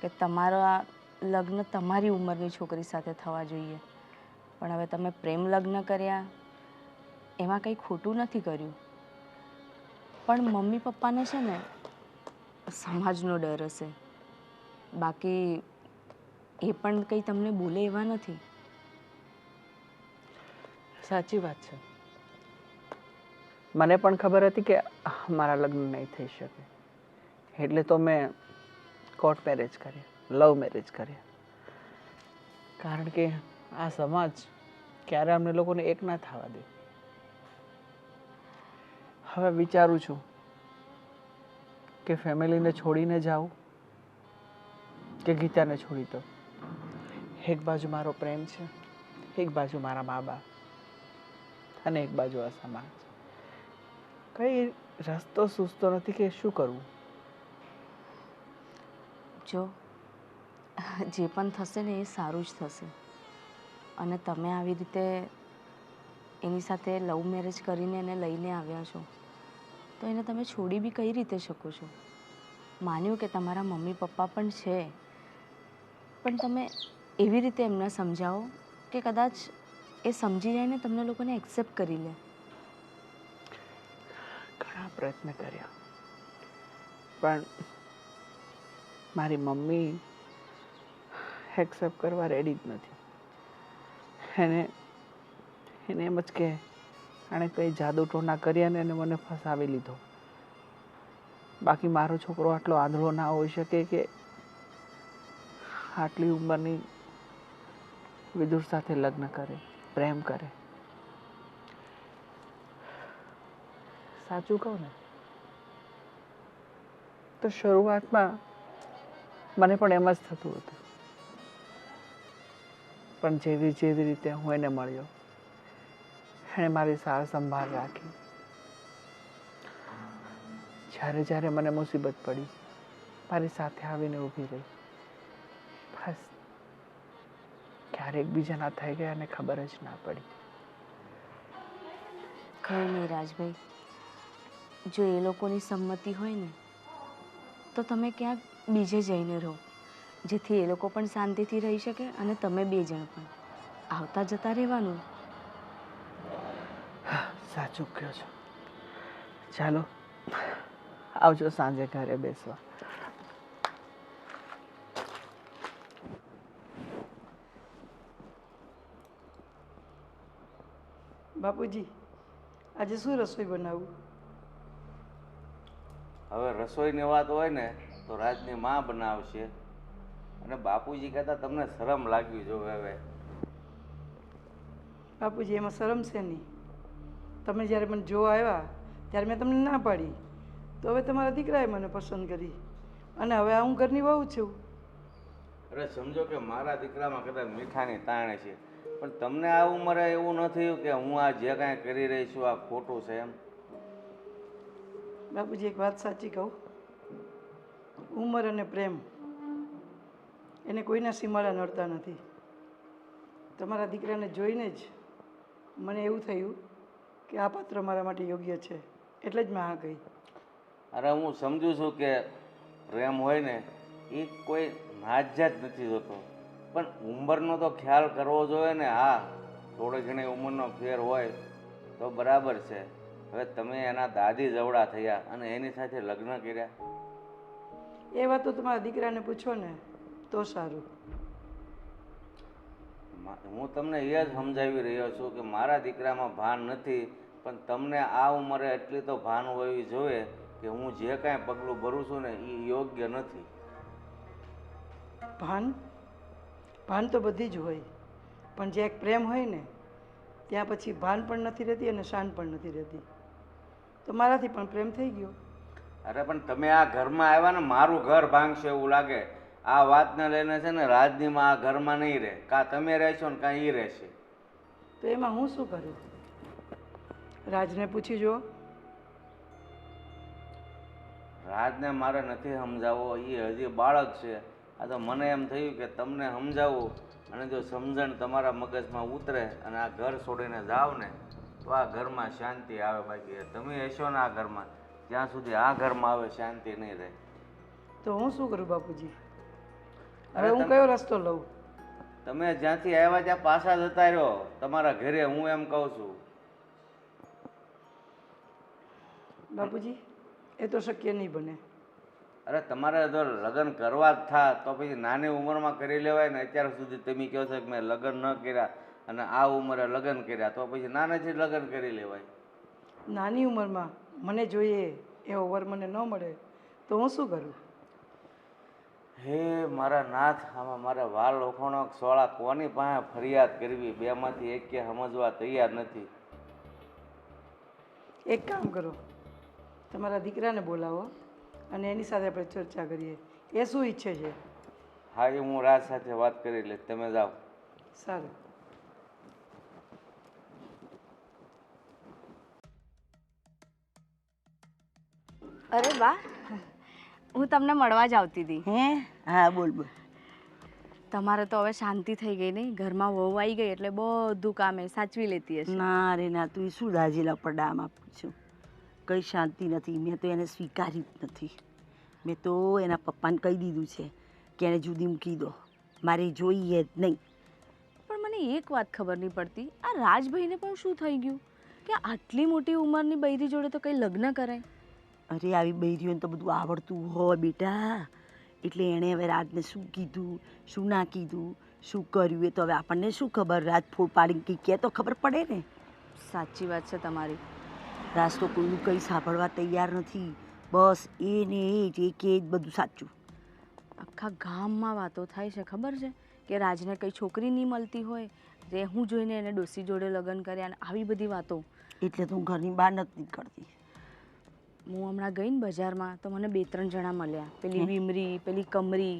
કે તમારા લગ્ન તમારી ઉંમરની છોકરી સાથે થવા જોઈએ, પણ હવે તમે પ્રેમ લગ્ન કર્યા, એમાં કંઈ ખોટું નથી કર્યું. પણ મમ્મી પપ્પાને છે ને સમાજનો ડર હશે, બાકી એ પણ કંઈ તમને બોલે એવા નથી.
સાચી વાત છે. મને પણ ખબર હતી કે મારા લગ્ન નહીં થઈ શકે, એટલે તો મેં કોર્ટ મેરેજ કર્યા, લવ મેરેજ કર્યા. કારણ કે આ સમાજ ક્યારે અમને લોકોને એક ના થવા દે. હવે વિચારું છું કે ફેમિલીને છોડીને જાઉં કે ગીતાને છોડી દઉં. એક બાજુ મારો પ્રેમ છે, એક બાજુ મારા મા બાપ, અને એક બાજુ આ સમાજ. કઈ રસ્તો સૂઝતો નથી કે શું કરવું.
જો જે પણ થશે ને એ સારું જ થશે, અને તમે આવી રીતે એની સાથે લવ મેરેજ કરીને એને લઈને આવ્યા છો, તો એને તમે છોડી બી કઈ રીતે શકો છો? માન્યું કે તમારા મમ્મી પપ્પા પણ છે, પણ તમે એવી રીતે એમને સમજાવો કે કદાચ એ સમજી જાય ને તમને લોકોને એક્સેપ્ટ કરી લે.
ઘણા પ્રયત્ન કર્યા, પણ મારી મમ્મી એક્સેપ્ટ કરવા રેડી જ નથી. એને એમ જ કે આણે કંઈ જાદુ ટોના કર્યા ને એને મને ફસાવી લીધો. બાકી મારો છોકરો આટલો આંધળો ના હોઈ શકે કે આટલી ઉંમરની વિદુર સાથે લગ્ન કરે, પ્રેમ કરે. સાચું કહું ને તો શરૂઆતમાં મને પણ એમ જ થતું હતું, પણ જેવી રીતે હું એને મળ્યો, એણે મારી સાર સંભાળ રાખી. જ્યારે મને મુસીબત પડી, મારી સાથે આવીને ઊભી રહી. બસ ક્યારે એકબીજાના થઈ ગયા અને ખબર જ ના પડી.
કંઈ નહીં રાજભાઈ, જો એ લોકોની સંમતિ હોય ને તો તમે ક્યાંક બીજે જઈને રહો, જેથી એ લોકો પણ શાંતિથી રહી શકે અને તમે બે જણ પણ. આવતા જતા રહેવાનું.
સાચું કહો છો. ચાલો આવજો સાંજે ઘરે બેસવા.
બાપુજી, આજે શું રસોઈ બનાવું?
હવે રસોઈની વાત હોય ને તો રાજની માં બનાવશે, અને બાપુજી કહેતા તમને શરમ લાગવી જોવે. હવે
બાપુજી, એમાં શરમ છે નહીં. તમે જ્યારે મને જોવા આવ્યા ત્યારે મેં તમને ના પાડી, તો હવે તમારા દીકરાએ મને પસંદ કરી, અને હવે હું ઘરની વહુ છું.
અરે સમજો કે મારા દીકરામાં કદાચ મીઠાની તાણ છે, પણ તમને આ ઉંમરે એવું ન થયું કે હું આ જે કાંઈ કરી રહી છું આ ખોટું છે એમ?
બાપુજી, એક વાત સાચી કહું, ઉંમર અને પ્રેમ એને કોઈના સીમાડા નડતા નથી. તમારા દીકરાને જોઈને જ મને એવું થયું કે આ પાત્ર મારા માટે યોગ્ય છે, એટલે જ મેં હા કહી.
અરે હું સમજુ છું કે પ્રેમ હોય ને એ કોઈ નાત જાત નથી જોતો, પણ ઉંમરનો તો ખ્યાલ કરવો જોઈએ ને. હા, થોડી ઘણી ઉંમરનો ફેર હોય તો બરાબર છે. હવે તમે એના દાદી જવડા થયા અને એની સાથે લગ્ન કર્યા.
એ વાત તો તમારા દીકરાને પૂછો ને તો સારું.
હું તમને એ જ સમજાવી રહ્યો છું કે મારા દીકરામાં ભાન નથી, પણ તમને આ ઉંમરે એટલી તો ભાન હોવી જોઈએ કે હું જે કાંઈ પગલું ભરું છું ને એ યોગ્ય નથી.
ભાન તો બધી જ હોય, પણ જે એક પ્રેમ હોય ને ત્યાં પછી ભાન પણ નથી રહેતી અને શાન પણ નથી રહેતી. તો મારાથી પણ પ્રેમ થઈ ગયો.
અરે પણ તમે આ ઘરમાં આવ્યા ને મારું ઘર ભાંગશે એવું લાગે. આ વાતને લઈને છે ને રાજનીમાં આ ઘરમાં નહીં રહે. કાં તમે રહેશો ને કાં એ રહેશે.
તો એમાં હું શું કરું? રાજને પૂછી જુઓ.
રાજને મારે નથી સમજાવવો, એ હજી બાળક છે. આ તો મને એમ થયું કે તમને સમજાવું અને જો સમજણ તમારા મગજમાં ઉતરે અને આ ઘર છોડીને જાઓ ને તો આ ઘરમાં શાંતિ આવે. બાકી તમે હશો ને આ ઘરમાં, જ્યાં સુધી આ ઘરમાં આવે શાંતિ નહીં રહે.
તો હું શું કરું બાપુજી?
અરે
હવે હું કયો રસ્તો લઉં?
તમે જ્યાંથી આવ્યા ત્યાં પાછા જતા રહ્યો તમારા ઘરે, હું એમ કહું છું.
બાપુજી એ તો શક્ય નહીં બને.
અરે તમારે જો લગ્ન કરવા જ થા તો પછી નાની ઉંમરમાં કરી લેવાય ને. અત્યાર સુધી તમે કહો છો કે મેં લગ્ન ન કર્યા અને આ ઉંમરે લગ્ન કર્યા, તો પછી નાનેથી લગ્ન કરી લેવાય.
નાની ઉંમરમાં મને જોઈએ એવો વર મને ન મળે તો હું શું કરું?
હે મારા નાથ, આમાં મારા વાલ ઓખોણો સોળા કોની પાસે ફરિયાદ કરવી? બેમાંથી એક કે સમજવા તૈયાર નથી.
એક કામ કરો, તમારા દીકરાને બોલાવો અને એની સાથે આપણે ચર્ચા કરીએ. એ શું ઈચ્છે છે?
હા, એ હું રાજ સાથે વાત કરી લઈશ, તમે જાઓ.
સારું.
અરે વાહ, હું તમને મળવા જ આવતી હતી.
હે? હા બોલ બોલ.
તમારે તો હવે શાંતિ થઈ ગઈ નહીં? ઘરમાં વહુ આવી ગઈ એટલે બધું કામ એ સાચવી લેતી હશે.
ના રે ના, તું શું દાજેલા પડામાં પૂછ્યું? કંઈ શાંતિ નથી. મેં તો એને સ્વીકારી જ નથી. મેં તો એના પપ્પાને કહી દીધું છે કે એને જુદી મૂકી દો, મારે જોઈએ જ નહીં.
પણ મને એક વાત ખબર નહીં પડતી, આ રાજભાઈને પણ શું થઈ ગયું કે આટલી મોટી ઉંમરની બૈરી જોડે તો કંઈ લગ્ન કરાય?
અરે આવી બૈરીઓને તો બધું આવડતું હોય બેટા, એટલે એણે હવે રાજને શું કીધું, શું ના કીધું, શું કર્યું, એ તો હવે આપણને શું ખબર? રાજ ફોડ પાડીને કંઈ કહે તો ખબર પડે ને.
સાચી વાત છે તમારી.
રાજ તો કોઈનું કંઈ સાંભળવા તૈયાર નથી. બસ એ ને એ જ, એ કે જ બધું સાચું.
આખા ગામમાં વાતો થાય છે, ખબર છે કે રાજને કંઈ છોકરી નહીં મળતી હોય, જે હું જોઈને એને ડોસી જોડે લગ્ન કર્યા, અને આવી બધી વાતો.
એટલે તો હું ઘરની બહાર નથી નીકળતી.
હું હમણાં ગઈ ને બજારમાં તો મને 2-3 જણા મળ્યા. પેલી વિમરી, પેલી કમરી,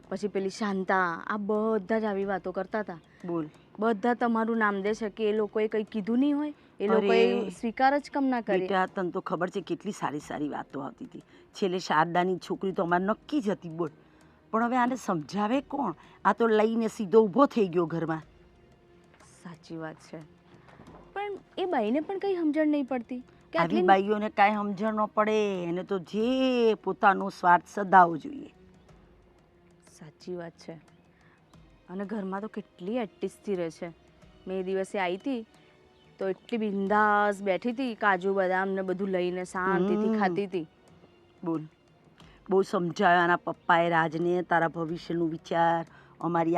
પછી પેલી શાંતા, આ બધા જ આવી વાતો કરતા હતા.
બોલ.
બધા તમારું નામ દે છે કે એ લોકોએ કંઈ કીધું નહીં હોય, એ લોકોએ સ્વીકાર જ કમ ના કરી.
બેટા તને તો ખબર છે કેટલી સારી સારી વાતો આવતી હતી. છેલ્લે શારદાની છોકરી તો અમારે નક્કી જ હતી. બોલ. પણ હવે આને સમજાવે કોણ? આ તો લઈને સીધો ઊભો થઈ ગયો ઘરમાં.
સાચી વાત છે, પણ એ બાઈને પણ કંઈ સમજણ નહીં પડતી કે
આવી બાઈઓને કાંઈ સમજણ ન પડે. એને તો જે પોતાનો સ્વાર્થ સદાવો જોઈએ.
સાચી વાત છે. અને ઘરમાં તો કેટલી એટ્ટીસથી રહે છે. મેં એ દિવસે આવી હતી તો એટલી બિંદાસ બેઠી હતી, કાજુ બદામ ને બધું લઈને શાંતિથી ખાતી હતી.
બોલ. બહુ સમજાવ્યો આના પપ્પાએ રાજને, તારા ભવિષ્યનું વિચાર, અમારી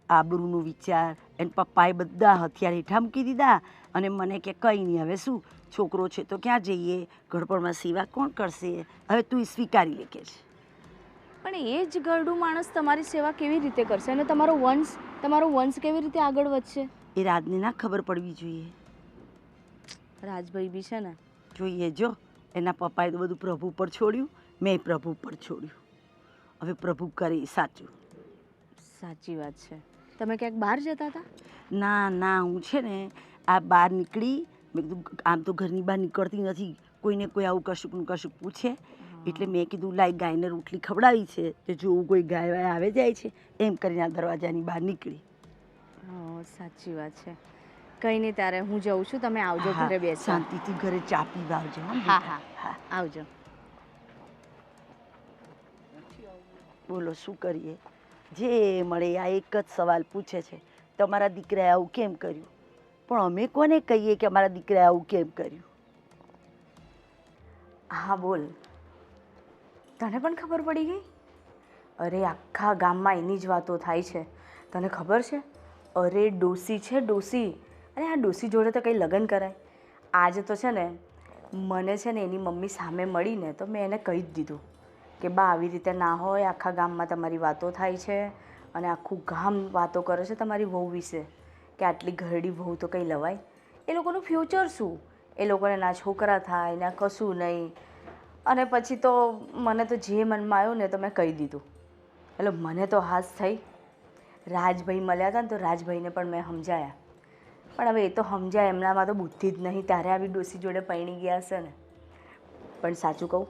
આબરૂનું વિચાર. એને પપ્પાએ બધા હથિયાર હેઠા મૂકી દીધા અને મને કે કંઈ નહીં, હવે શું છોકરો છે તો ક્યાં જઈએ, ઘડપણમાં સેવા કોણ કરશે, હવે તું સ્વીકારી લે કે છે.
પણ એ જ ગરડું માણસ તમારી સેવા કેવી રીતે કરશે અને તમારો વંશ કેવી રીતે આગળ વધશે?
એ રાજને ના ખબર પડવી જોઈએ.
રાજભાઈ બી છે ને,
જોઈએ જો, એના પપ્પાએ તો બધું પ્રભુ પર છોડ્યું, મેં પ્રભુ પર છોડ્યું. હવે પ્રભુ કરે એ સાચું.
સાચી વાત છે. તમે ક્યાંક બહાર જતા હતા?
ના ના, હું છે ને આ બહાર નીકળી. મેં કીધું આમ તો ઘરની બહાર નીકળતી નથી, કોઈને કોઈ આવું કશુંક ને કશુંક પૂછે, એટલે મેં કીધું લાઈ ગાયને રોટલી ખવડાવી છે તો જોવું કોઈ ગાય વાય આવે જાય છે, એમ કરીને આ દરવાજાની બહાર નીકળી.
સાચી વાત છે. કંઈ નહીં, ત્યારે હું જઉં છું, તમે આવજો ઘરે બેસવા.
શાંતિથી ઘરે ચા પીવા આવજો.
હા હા હા, આવજો.
બોલો શું કરીએ? જે મળે આ એક જ સવાલ પૂછે છે, તમારા દીકરાએ આવું કેમ કર્યું? પણ અમે કોને કહીએ કે અમારા દીકરાએ આવું કેમ કર્યું?
હા બોલ, તને પણ ખબર પડી ગઈ? અરે આખા ગામમાં એની જ વાતો થાય છે. તને ખબર છે? અરે ડોસી છે, ડોસી. અરે આ ડોસી જોડે તો કંઈ લગ્ન કરાય? આજે તો છે ને મને છે ને એની મમ્મી સામે મળીને તો મેં એને કહી જ દીધું કે બા આવી રીતે ના હોય, આખા ગામમાં તમારી વાતો થાય છે અને આખું ગામ વાતો કરે છે તમારી વહુ વિશે કે આટલી ઘરડી વહુ તો કંઈ લવાય? એ લોકોનું ફ્યુચર શું? એ લોકોને ના છોકરા થાય ના કશું નહીં. અને પછી તો મને તો જે મનમાં આવ્યું ને તો મેં કહી દીધું. એટલે મને તો હાશ થઈ. રાજભાઈ મળ્યા હતા ને તો રાજભાઈને પણ મેં સમજાયા, પણ હવે એ તો સમજાય એમનામાં તો બુદ્ધિ જ નહીં, ત્યારે આવી ડોસી જોડે પરણી ગયા હશે ને. પણ સાચું કહું,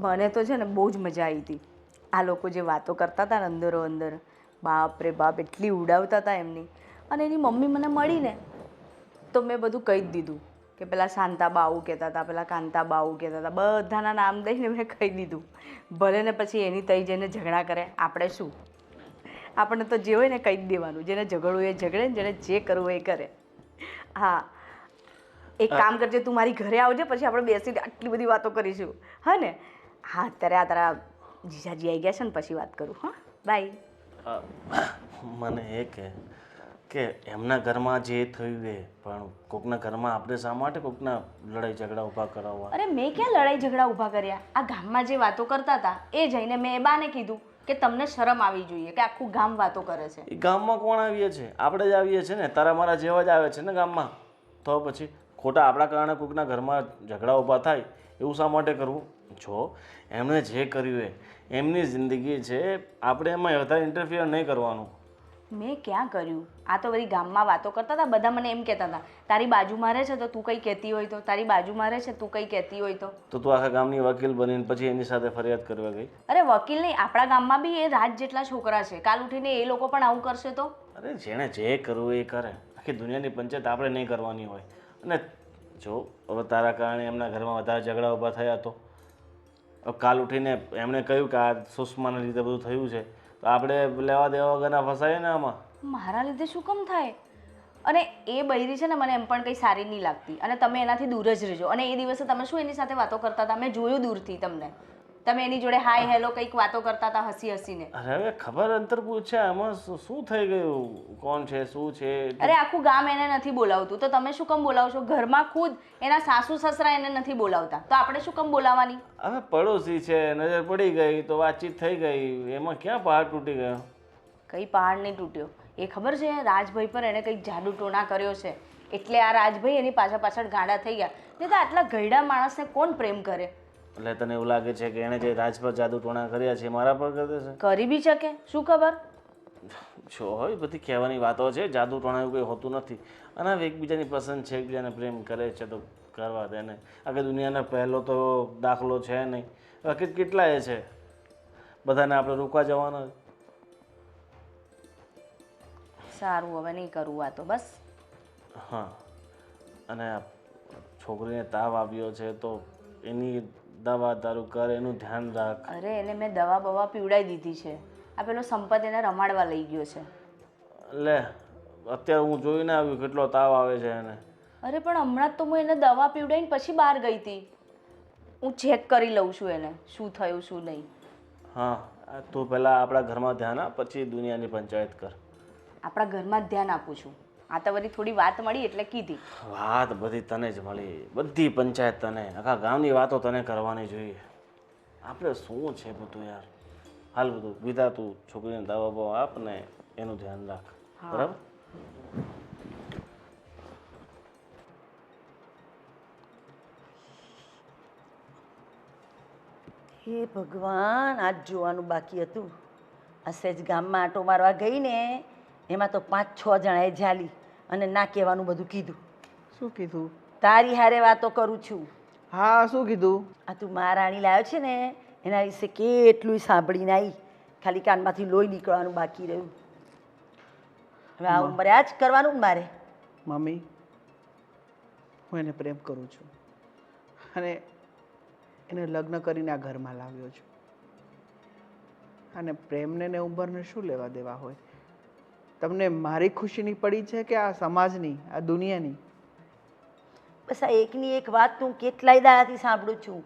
મને તો છે ને બહુ જ મજા આવી હતી. આ લોકો જે વાતો કરતા હતા ને અંદરો અંદર, બાપ રે બાપ, એટલી ઉડાવતા હતા એમની. અને એની મમ્મી મને મળીને તો મેં બધું કહી જ દીધું કે પેલા શાંતાબા આવું કહેતા હતા, પેલા કાંતાબા આવું કહેતા હતા, બધાના નામ દઈને મેં કહી દીધું. ભલે ને પછી એની તઈ જઈને ઝઘડા કરે, આપણે શું, આપણને તો જે હોય ને કહી જ દેવાનું. જેને ઝઘડવું એ ઝઘડે ને જેને જે કરવું એ કરે. હા, એક કામ કરજે, તું મારી ઘરે આવજે, પછી આપણે બેસીને આટલી બધી વાતો કરીશું. હા ને? હા, અત્યારે આ તારા જીજાજી આવી ગયા છે ને, પછી વાત કરું. હા, બાય.
મને એ કે એમના ઘરમાં જે થયું એ, પણ કોકના ઘરમાં આપણે શા માટે કોકના લડાઈ ઝઘડા ઊભા કરાવવા?
અરે મેં ક્યાં લડાઈ ઝઘડા ઊભા કર્યા? આ ગામમાં જે વાતો કરતા હતા એ જઈને મેં એ બાને કીધું કે તમને શરમ આવી જોઈએ કે આખું ગામ વાતો કરે છે.
એ ગામમાં કોણ આવીએ છે? આપણે જ આવીએ છીએ ને, તારા મારા જેવા જ આવે છે ને ગામમાં. તો પછી ખોટા આપણા કારણે કોઈકના ઘરમાં ઝઘડા ઊભા થાય એવું શા માટે કરવું? જો એમણે જે કર્યું એ એમની જિંદગી છે, આપણે એમાં વધારે ઇન્ટરફિયર નહીં કરવાનું.
મેં ક્યાં કર્યું? આ તો બધી ગામમાં વાતો કરતા હતા. બધા મને એમ કહેતા હતા, તારી બાજુમાં રહે છે તો તું કંઈ કહેતી હોય તો, તારી બાજુમાં રહે છે તું કંઈ કહેતી હોય તો.
તો તું આખા ગામની વકીલ બનીને પછી એની સાથે ફરિયાદ કરવા ગઈ?
અરે વકીલ નહીં, આપણા ગામમાં બી એ રાજ જેટલા છોકરા છે. કાલ ઉઠીને એ લોકો પણ આવું કરશે તો?
અરે જેણે જે કરવું એ કરે. આખી દુનિયાની પંચાયત આપણે નહીં કરવાની હોય. અને જો હવે તારા કારણે એમના ઘરમાં વધારે ઝઘડા ઊભા થયા તો કાલ ઉઠીને એમણે કહ્યું કે આ સુષ્માના લીધે બધું થયું છે, તો આપણે લેવા દેવા વગરના ફસાઈએ ને આમાં.
મારા લીધે શું કેમ થાય? અને એ બૈરી છે ને મને એમ પણ કંઈ સારી નહીં લાગતી, અને તમે એનાથી દૂર જ રહેજો. અને એ દિવસે તમે શું એની સાથે વાતો કરતા હતા? મેં જોયું દૂરથી તમને. તમે એની જોડે હાય હેલો કંઈક વાતો કરતા હતા હસી હસીને.
અરે હવે ખબર અંતર પૂછ્યા, આમાં શું થઈ ગયું? કોણ છે, શું છે?
અરે આખું ગામ એને નથી બોલાવતું તો તમે શું કેમ બોલાવો છો? ઘરમાં ખુદ એના સાસુ સસરા એને નથી બોલાવતા તો આપણે શું કેમ બોલાવવાની?
હવે પડોશી છે, નજર પડી ગઈ તો વાતચીત થઈ ગઈ, એમાં ક્યાં પહાડ તૂટી ગયો?
કંઈ પહાડ નહીં તૂટ્યો. એ ખબર છે રાજભાઈ પર એને કંઈક જાદુ ટોણા કર્યો છે, એટલે આ રાજભાઈ એની પાછળ ગાંડા થઈ ગયા. નહીં તો આટલા ગયડા માણસને કોણ પ્રેમ કરે?
એટલે તને એવું લાગે છે કે એણે જે રાજ પર જાદુ ટોણા કર્યા છે મારા પર કરી દેશે?
કરી બી શકે, શું ખબર.
જો હોય બધી કહેવાની વાતો છે, જાદુ ટોણા એવું કંઈ હોતું નથી. અને હવે એકબીજાની પસંદ છે, એકબીજાને પ્રેમ કરે છે તો કરવા દે ને. આખી દુનિયાનો પહેલો તો દાખલો છે નહીં, બાકી કેટલાય છે, બધાને આપણે રોકવા જવાના.
સારું, હવે નહીં કરવું આ તો બસ.
હા, અને છોકરીને તાવ આવ્યો છે તો એની દવા દારૂ કર, એનું ધ્યાન રાખ.
અરે એને મેં દવા બવા પીવડાવી દીધી છે. આ પેલો સંપત એને રમાડવા લઈ ગયો છે.
લે અત્યારે હું જોઈને આવ્યું કેટલો તાવ આવે છે એને.
અરે પણ હમણાં જ તો હું એને દવા પીવડાવીને પછી બહાર ગઈ હતી. હું ચેક કરી લઉં છું એને શું થયું શું નહીં.
હા, તું પહેલાં આપણા ઘરમાં ધ્યાન આપ, પછી દુનિયાની પંચાયત કર.
આપણા ઘરમાં જ ધ્યાન આપું છું. આ તો વળી થોડી વાત મળી એટલે કીધી.
વાત બધી તને જ મળી, બધી પંચાયત તને, આખા ગામની વાતો તને કરવાની જોઈએ. આપણે શું છે બધું યાર. હાલ બધું વિધા, તું છોકરીને દવા બવા આપ ને એનું ધ્યાન રાખ, બરાબર?
હે ભગવાન, આજ જોવાનું બાકી હતું. આ સહેજ ગામમાં આંટો મારવા ગઈ ને એમાં તો 5-6 જણાએ ઝાલી અને ના કહેવાનું બધું કીધું.
શું કીધું?
તારી હારે વાતો કરું છું.
હા, શું કીધું?
આ તું મહારાણી લાવ્યો છે ને એના વિશે કેટલું સાંભળીને આવી, ખાલી કાનમાંથી લોહી નીકળવાનું બાકી રહ્યું. હવે આ ઉંમરે આ જ કરવાનું ને મારે.
મમ્મી, હું એને પ્રેમ કરું છું અને એને લગ્ન કરીને આ ઘરમાં લાવ્યો છું. અને પ્રેમને ને ઉંમરને શું લેવા દેવા હોય? તમને મારી ખુશીની પડી છે કે આ સમાજની, આ દુનિયાની?
બસ આ એકની એક વાત તું કેટલાય દાડાથી સાંભળું છું.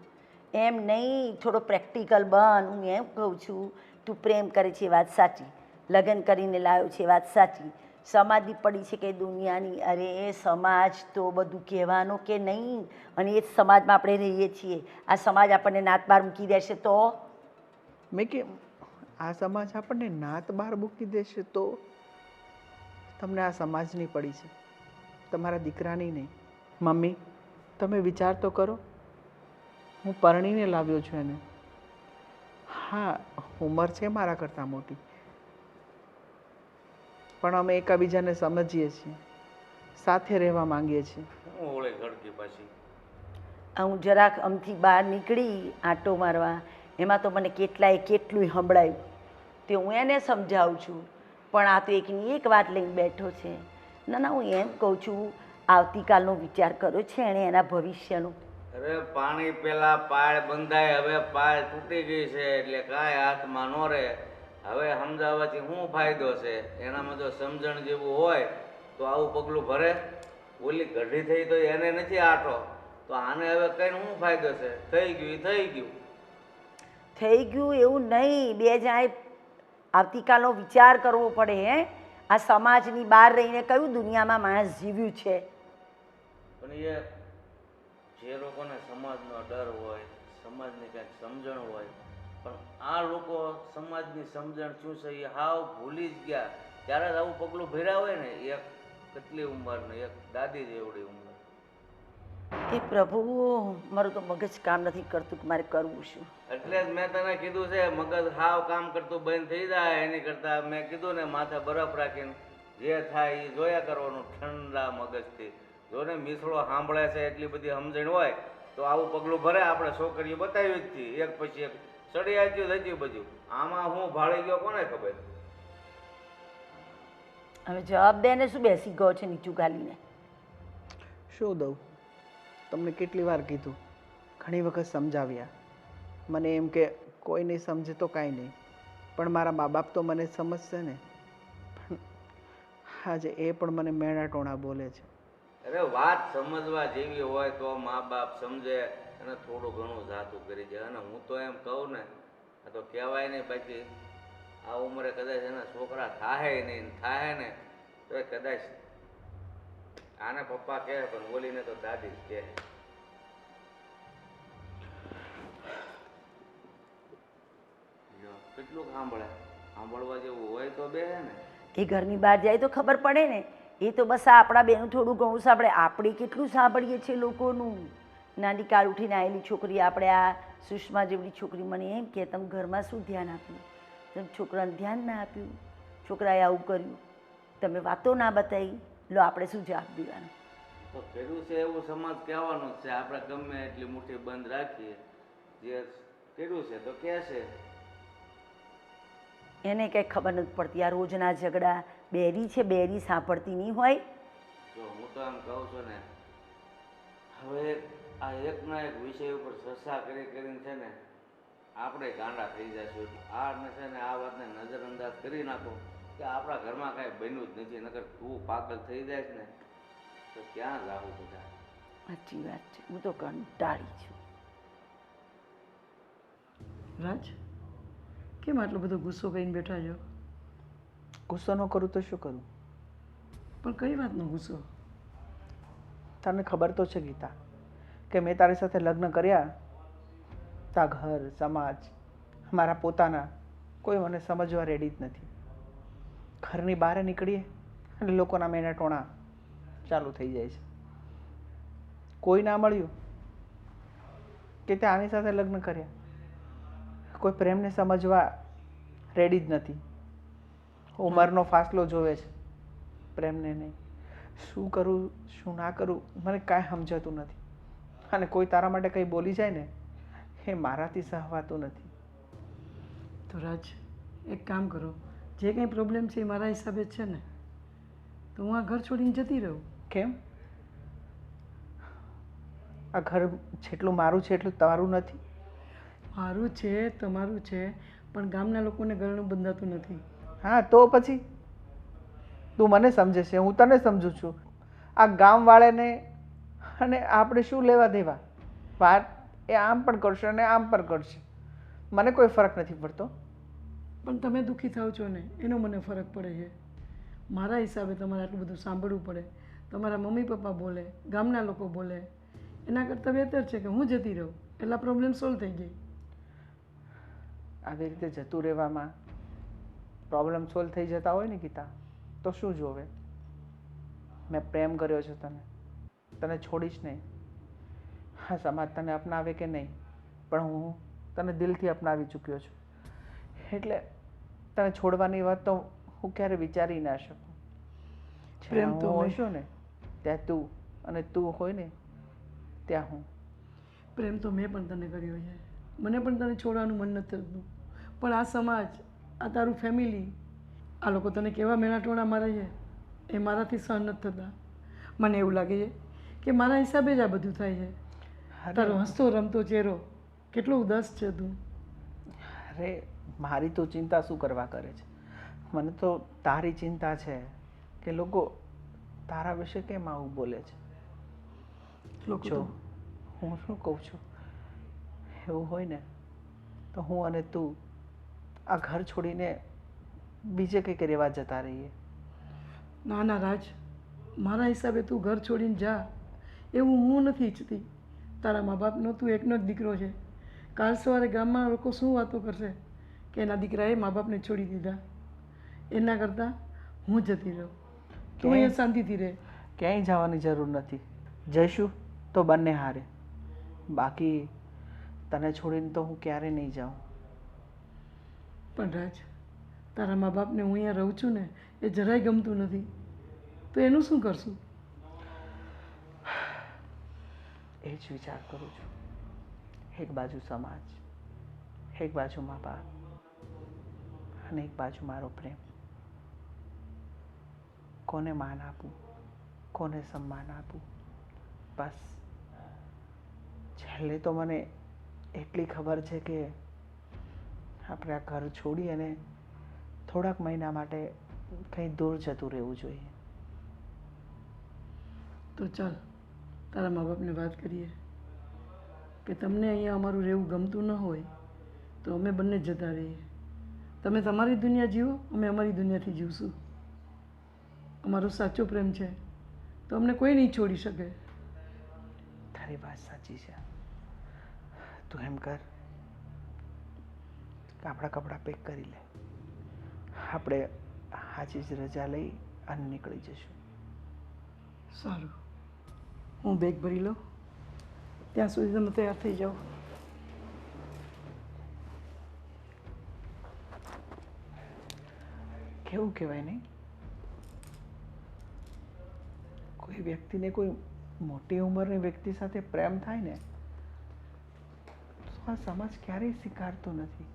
એમ નહીં, થોડો પ્રેક્ટિકલ બન. હું એમ કહું છું, તું પ્રેમ કરે છે વાત સાચી, લગ્ન કરીને લાવ્યો છે વાત સાચી, સમાજની પડી છે કે દુનિયાની? અરે એ સમાજ તો બધું કહેવાનો કે નહીં, અને એ જ સમાજમાં આપણે રહીએ છીએ. આ સમાજ આપણને નાત બહાર મૂકી દેશે તો?
મેં કે આ સમાજ આપણને નાત બહાર મૂકી દેશે તો? તમને આ સમાજની પડી છે, તમારા દીકરાની નહીં. મમ્મી, તમે વિચાર તો કરો. હું પરણીને લાવ્યો છું એને. હા, ઉંમર છે મારા કરતાં મોટી, પણ અમે એકબીજાને સમજીએ છીએ, સાથે રહેવા માંગીએ છીએ.
હું જરાક આમથી બહાર નીકળી આંટો મારવા, એમાં તો મને કેટલું સંભળાયું. તે હું એને સમજાવું છું પણ આ તો એકની એક વાત લઈને બેઠો છે. ના ના, હું એમ કહું છું, આવતીકાલનો વિચાર કર્યો છે એણે એના ભવિષ્યનો?
અરે પાણી પેલા પાળ બંધાય, હવે પાળ તૂટી ગઈ છે એટલે કાંઈ હાથમાં ન રહે. હવે સમજાવવાથી શું ફાયદો છે? એનામાં જો સમજણ જેવું હોય તો આવું પગલું ભરે. ઓલી ગઢી થઈ તો એને નથી આટો, તો આને હવે કઈને શું ફાયદો છે? થઈ ગયું એ થઈ ગયું.
થઈ ગયું એવું નહીં, બે જણાએ આવતીકાલનો વિચાર કરવો પડે. હે, આ સમાજની બહાર રહીને કયું દુનિયામાં માણસ જીવ્યું છે?
પણ એ જે લોકોને સમાજનો ડર હોય, સમાજની કંઈક સમજણ હોય, પણ આ લોકો સમાજની સમજણ શું છે એ હાવ ભૂલી જ ગયા. ત્યારે જ આવું પગલું ભર્યા હોય ને, એક કેટલી ઉંમરને, એક દાદી જેવડી ઉંમર.
એ પ્રભુ, મારું તો મગજ કામ નથી કરતું કે મારે કરવું શું.
એટલે જ મેં તને કીધું છે, મગજ હાવ કામ કરતું બંધ થઈ જાય એની કરતા મેં કીધું ને, માથે બરફ રાખીને જે થાય એ જોયા કરવાનું ઠંડા મગજથી. જો ને મીસળો સાંભળે છે એટલી બધી સમજણ હોય તો આવું પગલું ભરે. આપણે છોકરીઓ બતાવી જ હતી, એક પછી એક ચડી આવતી થતી બધું. આમાં હું ભાળી ગયો કોને ખબર?
હવે જવાબ દે ને, શું બેસી ગયો છે નીચું ગાલીને?
શું દઉં? તમને કેટલી વાર કીધું, ઘણી વખત સમજાવ્યા. મને એમ કે કોઈ નહીં સમજે તો કાંઈ નહીં, પણ મારા મા બાપ તો મને સમજશે ને. પણ આજે એ પણ મને મેણા ટોણા બોલે છે.
અરે વાત સમજવા જેવી હોય તો મા બાપ સમજે અને થોડું ઘણું જાતું કરી જાય. અને હું તો એમ કહું ને, આ તો કહેવાય નહીં, બાકી આ ઉંમરે કદાચ એના છોકરા થાય નહીં, થાય ને તો એ કદાચ આને પપ્પા કહે પણ બોલીને તો દાદી જ કહે. કેટલું સાંભળવા જેવું હોય તો બે ને.
એ ઘરની બહાર જાય તો ખબર પડે ને. એ તો બસ આ આપણા બેનું થોડું ઘણું સાંભળે, આપણે કેટલું સાંભળીએ છીએ લોકોનું. નાની કાળ ઉઠીને આવેલી છોકરી, આપણે આ સુષ્મા જેવડી છોકરી મને એમ કે તમે ઘરમાં શું ધ્યાન આપ્યું? તમે છોકરાને ધ્યાન ના આપ્યું, છોકરાએ આવું કર્યું, તમે વાતો ના બતાવી. લો, આપણે શું જવાબ દેવાનો?
તો કર્યું છે એવું સમાજ કહેવાનું જ છે. આપણે ગમે એટલી મુઠ્ઠી બંધ રાખીએ, જે કર્યું છે તો કહેશે.
એને કંઈ ખબર નથી પડતી. આ રોજના ઝઘડા, બેરી છે, બેરી સાંભળતી નહીં હોય.
જો હું તો એમ કહું છું ને, હવે આ એકના એક વિષય ઉપર ચર્ચા કરીને છે ને આપણે ગાંડા થઈ જશું. આ છે ને આ વાતને નજરઅંદાજ કરી નાખો કે આપણા ઘરમાં કાંઈ બન્યું જ નથી, નકર તું પાગલ થઈ જાય ને તો ક્યાં જાવું બધા.
સાચી વાત છે, હું તો કંટાળી છું.
રાજ, કેમ આટલો બધો ગુસ્સો કરીને બેઠા છો?
ગુસ્સો ન કરું તો શું કરું?
પણ કઈ વાતનો ગુસ્સો?
તને ખબર તો છે ગીતા, કે મેં તારી સાથે લગ્ન કર્યા, તા ઘર, સમાજ, મારા પોતાના કોઈ મને સમજવા રેડી જ નથી. ઘરની બહાર નીકળીએ એટલે લોકોના મેના ટોણા ચાલુ થઈ જાય છે. કોઈ ના મળ્યું કે તે આની સાથે લગ્ન કર્યા. કોઈ પ્રેમને સમજવા રેડી જ નથી. ઉંમરનો ફાસલો જોવે છે, પ્રેમને નહીં. શું કરું શું ના કરું મને કાંઈ સમજાતું નથી. અને કોઈ તારા માટે કંઈ બોલી જાય ને એ મારાથી સહવાતું નથી.
તો રાજ, એક કામ કરો, જે કંઈ પ્રોબ્લેમ છે એ મારા હિસાબે જ છે ને, તો હું આ ઘર છોડીને જતી રહું.
કેમ? આ ઘર જેટલું મારું છે એટલું તમારું નથી?
મારું છે, તમારું છે, પણ ગામના લોકોને ઘરનું બંધાતું નથી.
હા, તો પછી તું મને સમજે છે, હું તને સમજું છું. આ ગામવાળાને અને આપણે શું લેવા દેવા? વાત એ આમ પણ કરશે અને આમ પણ કરશે, મને કોઈ ફરક નથી પડતો.
પણ તમે દુઃખી થાવ છો ને એનો મને ફરક પડે છે. મારા હિસાબે તમારે આટલું બધું સાંભળવું પડે. તમારા મમ્મી પપ્પા બોલે, ગામના લોકો બોલે, એના કરતાં બહેતર છે કે હું જતી રહું, એટલા પ્રોબ્લેમ સોલ્વ થઈ જાય.
આવી રીતે જતું રહેવામાં પ્રોબ્લેમ સોલ્વ થઈ જતા હોય ને ગીતા, તો શું જોવે? મેં પ્રેમ કર્યો છે તને, તને છોડીશ નહીં. હા, સમાજ તને અપનાવે કે નહીં, પણ હું તને દિલથી અપનાવી ચૂક્યો છું. એટલે તને છોડવાની વાત તો હું ક્યારે વિચારી ના શકું.
પ્રેમ તો
હું છું ને ત્યાં તું, અને તું હોય ને ત્યાં હું.
પ્રેમ તો મેં પણ તને કર્યો છે, મને પણ તને છોડવાનું મન નથી થતું. પણ આ સમાજ, આ તારું ફેમિલી, આ લોકો તને કેવા મેણાટોણા મારે છે એ મારાથી સહન નથી થતા. મને એવું લાગે છે કે મારા હિસાબે જ આ બધું થાય છે. તારો હસતો રમતો ચહેરો કેટલો ઉદાસ છે તું.
અરે મારી તો ચિંતા શું કરવા કરે છે? મને તો તારી ચિંતા છે કે લોકો તારા વિશે કેમ આવું બોલે છે.
લોકો
જો
તો
હું શું કહું છું, એવું હોય ને તો હું અને તું આ ઘર છોડીને બીજે કંઈક રહેવા જતા રહીએ.
ના ના રાજ, મારા હિસાબે તું ઘર છોડીને જા એવું હું નથી ઈચ્છતી. તારા મા બાપનો તું એકનો જ દીકરો છે. કાલ સવારે ગામમાં લોકો શું વાતો કરશે કે એના દીકરાએ મા બાપને છોડી દીધા. એના કરતાં હું જતી રહું, તું અહીંયા શાંતિથી રહે.
ક્યાંય જવાની જરૂર નથી. જઈશું તો બંને હારે, બાકી તને છોડીને તો હું ક્યારે નહીં જાઉં.
પણ રાજ, તારા મા બાપને હું અહીંયા રહું છું ને એ જરાય ગમતું નથી. તો એનું શું કરશું?
એ જ વિચાર કરું છું. એક બાજુ સમાજ, એક બાજુ મા બાપ અને એક બાજુ મારો પ્રેમ. કોને માન આપું, કોને સન્માન આપું? બસ છેલ્લે તો મને એટલી ખબર છે કે આપણે આ ઘર છોડી અને થોડાક મહિના માટે કંઈ દૂર જતું રહેવું જોઈએ.
તો ચાલ તારા મા બાપને વાત કરીએ કે તમને અહીંયા અમારું રહેવું ગમતું ન હોય તો અમે બંને જ જતા રહીએ. તમે તમારી દુનિયા જીવો, અમે અમારી દુનિયાથી જીવશું. અમારો સાચો પ્રેમ છે તો અમને કોઈ નહીં છોડી શકે.
તારી વાત સાચી છે. તું એમ કર કે આપણા કપડાં પેક કરી લે, આપણે આજે જ રજા લઈ અને નીકળી જઈશું.
સારું, હું બેગ ભરી લઉં, ત્યાં સુધી તમે તૈયાર થઈ જાઓ.
કેવું કહેવાય નહીં, કોઈ વ્યક્તિને કોઈ મોટી ઉંમરની વ્યક્તિ સાથે પ્રેમ થાય ને તો આ સમાજ ક્યારેય સ્વીકારતો નથી.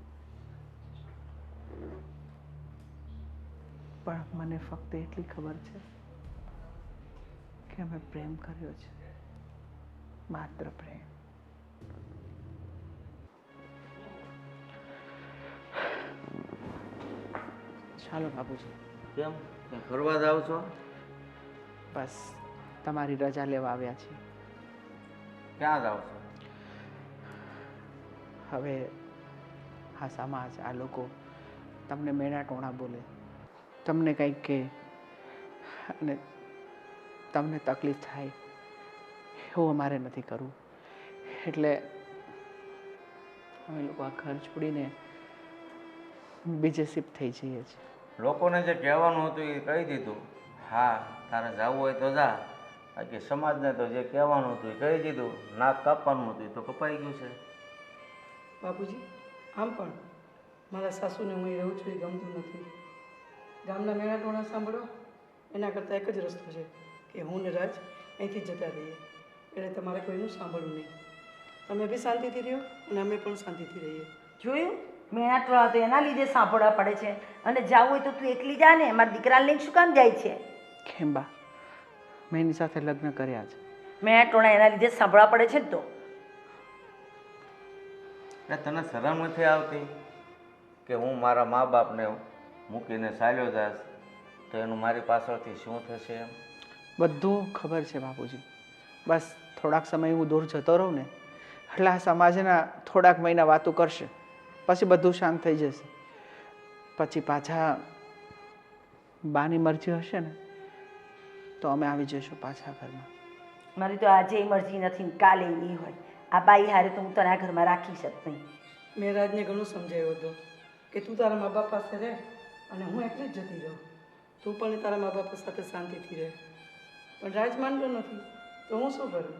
પણ મને ફક્ત એટલી ખબર છે કે અમે પ્રેમ કર્યો છે, માત્ર પ્રેમ. ચાલો બાપુજી.
કેમ ક્યાં ફરવા જાવ છો?
બસ તમારી રજા લેવા આવ્યા છીએ.
ક્યાં જાવ છો?
હવે આ સમાજ, આ લોકો તમને મેણા ટોણા બોલે, તમને કંઈક કહે અને તમને તકલીફ થાય, એવું અમારે નથી કરવું. એટલે અમે લોકો આ ઘર છોડીને બીજે શિફ્ટ થઈ જઈએ છીએ.
લોકોને જે કહેવાનું હતું એ કહી દીધું. હા, તારે જવું હોય તો જા, બાકી સમાજને તો જે કહેવાનું હતું એ કહી દીધું. નાક કાપવાનું હતું એ તો કપાઈ ગયું છે.
બાપુજી, આમ પણ મારા સાસુને હું અહીં રહું છું એ ગમતું નથી. ગામના મેણાટોણા સાંભળો એના કરતાં એક જ રસ્તો છે કે હું ને રાજ અહીંથી જતા રહીએ. એટલે તમારે કોઈનું સાંભળવું નહીં. તમે બી શાંતિથી રહ્યો અને અમે પણ શાંતિથી રહીએ.
જોયું, મેણાટોળા તો એના લીધે સાંભળવા પડે છે. અને જાવું હોય તો તું એકલી જા ને, મારા દીકરાને લઈને શું કામ જાય છે?
કેમ બા, મેં એની સાથે લગ્ન કર્યા છે.
મેણાટોળા એના લીધે સાંભળવા પડે છે ને તો.
તને શરમ નથી આવતી કે હું મારા મા બાપને મૂકીને ચાલ્યો જાશ તો એનું મારી પાછળથી શું થશે એમ?
બધું ખબર છે બાપુજી. બસ થોડાક સમય હું દૂર જતો રહું ને એટલે આ સમાજના થોડાક મહિના વાતો કરશે, પછી બધું શાંત થઈ જશે. પછી પાછા બાની મરજી હશે ને તો અમે આવી જઈશું પાછા ઘરમાં.
મારી તો આજે મરજી નથી ને કાલે નહીં હોય. આ બાઈ હારે તો હું તને આ ઘરમાં રાખીશ જ નહીં.
મેં રાજને ઘણું સમજાવ્યો હતો કે તું તારા મા બાપ પાસે રહે અને હું એકલી જ જતી રહું. તું પણ તારા મા બાપ સાથે શાંતિથી રહે. પણ રાજ માનતો નથી તો હું શું કરું?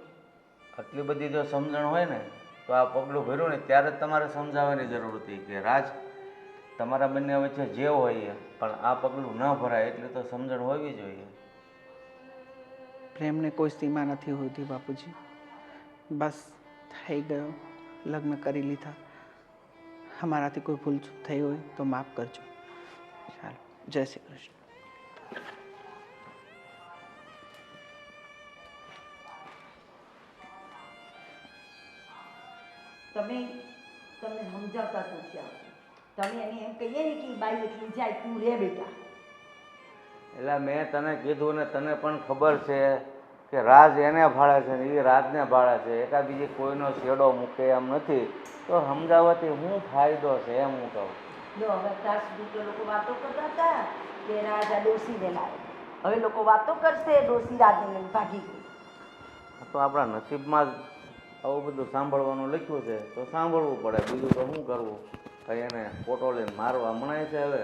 આટલી બધી જો સમજણ હોય ને તો આ પગલું ભર્યું ને ત્યારે જ તમારે સમજાવવાની જરૂર હતી કે રાજ, તમારા બંને વચ્ચે જે હોય એ, પણ આ પગલું ન ભરાય એટલે તો સમજણ હોવી જોઈએ.
પ્રેમને કોઈ સીમા નથી હોતી બાપુજી. બસ થઈ ગયો, લગ્ન કરી લીધા. અમારાથી કોઈ ભૂલચૂક થઈ હોય તો માફ કરજો. ચાલો જય શ્રી કૃષ્ણ.
તમે તમને સમજાવતા જ નથી આવતું. તમે એને એમ કહીએ ને કે ઈ બાઈ એટલી જાય તું રે બેટા.
એટલે મેં તને કીધું ને તને પણ ખબર છે કે રાજ એને ભાળે છે ને એ રાજને ભાળે છે, એકા બીજી કોઈનો શેડો મૂકે એમ નથી, તો સમજાવવાથી શું ફાયદો છે એમ હું કહું.
જો હવે ત્યાં સુધી તો લોકો વાતો કરતા હતા કે રાજ આ ડોસીને લાવે. હવે લોકો વાતો કરશે ડોસી રાજને લઈને ભાગી ગઈ.
તો આપણા નસીબમાં જ આવું બધું સાંભળવાનું લખ્યું છે તો સાંભળવું પડે, બીજું તો શું કરવું. કંઈ એને ફોટો લઈને મારવા મનાય છે હવે.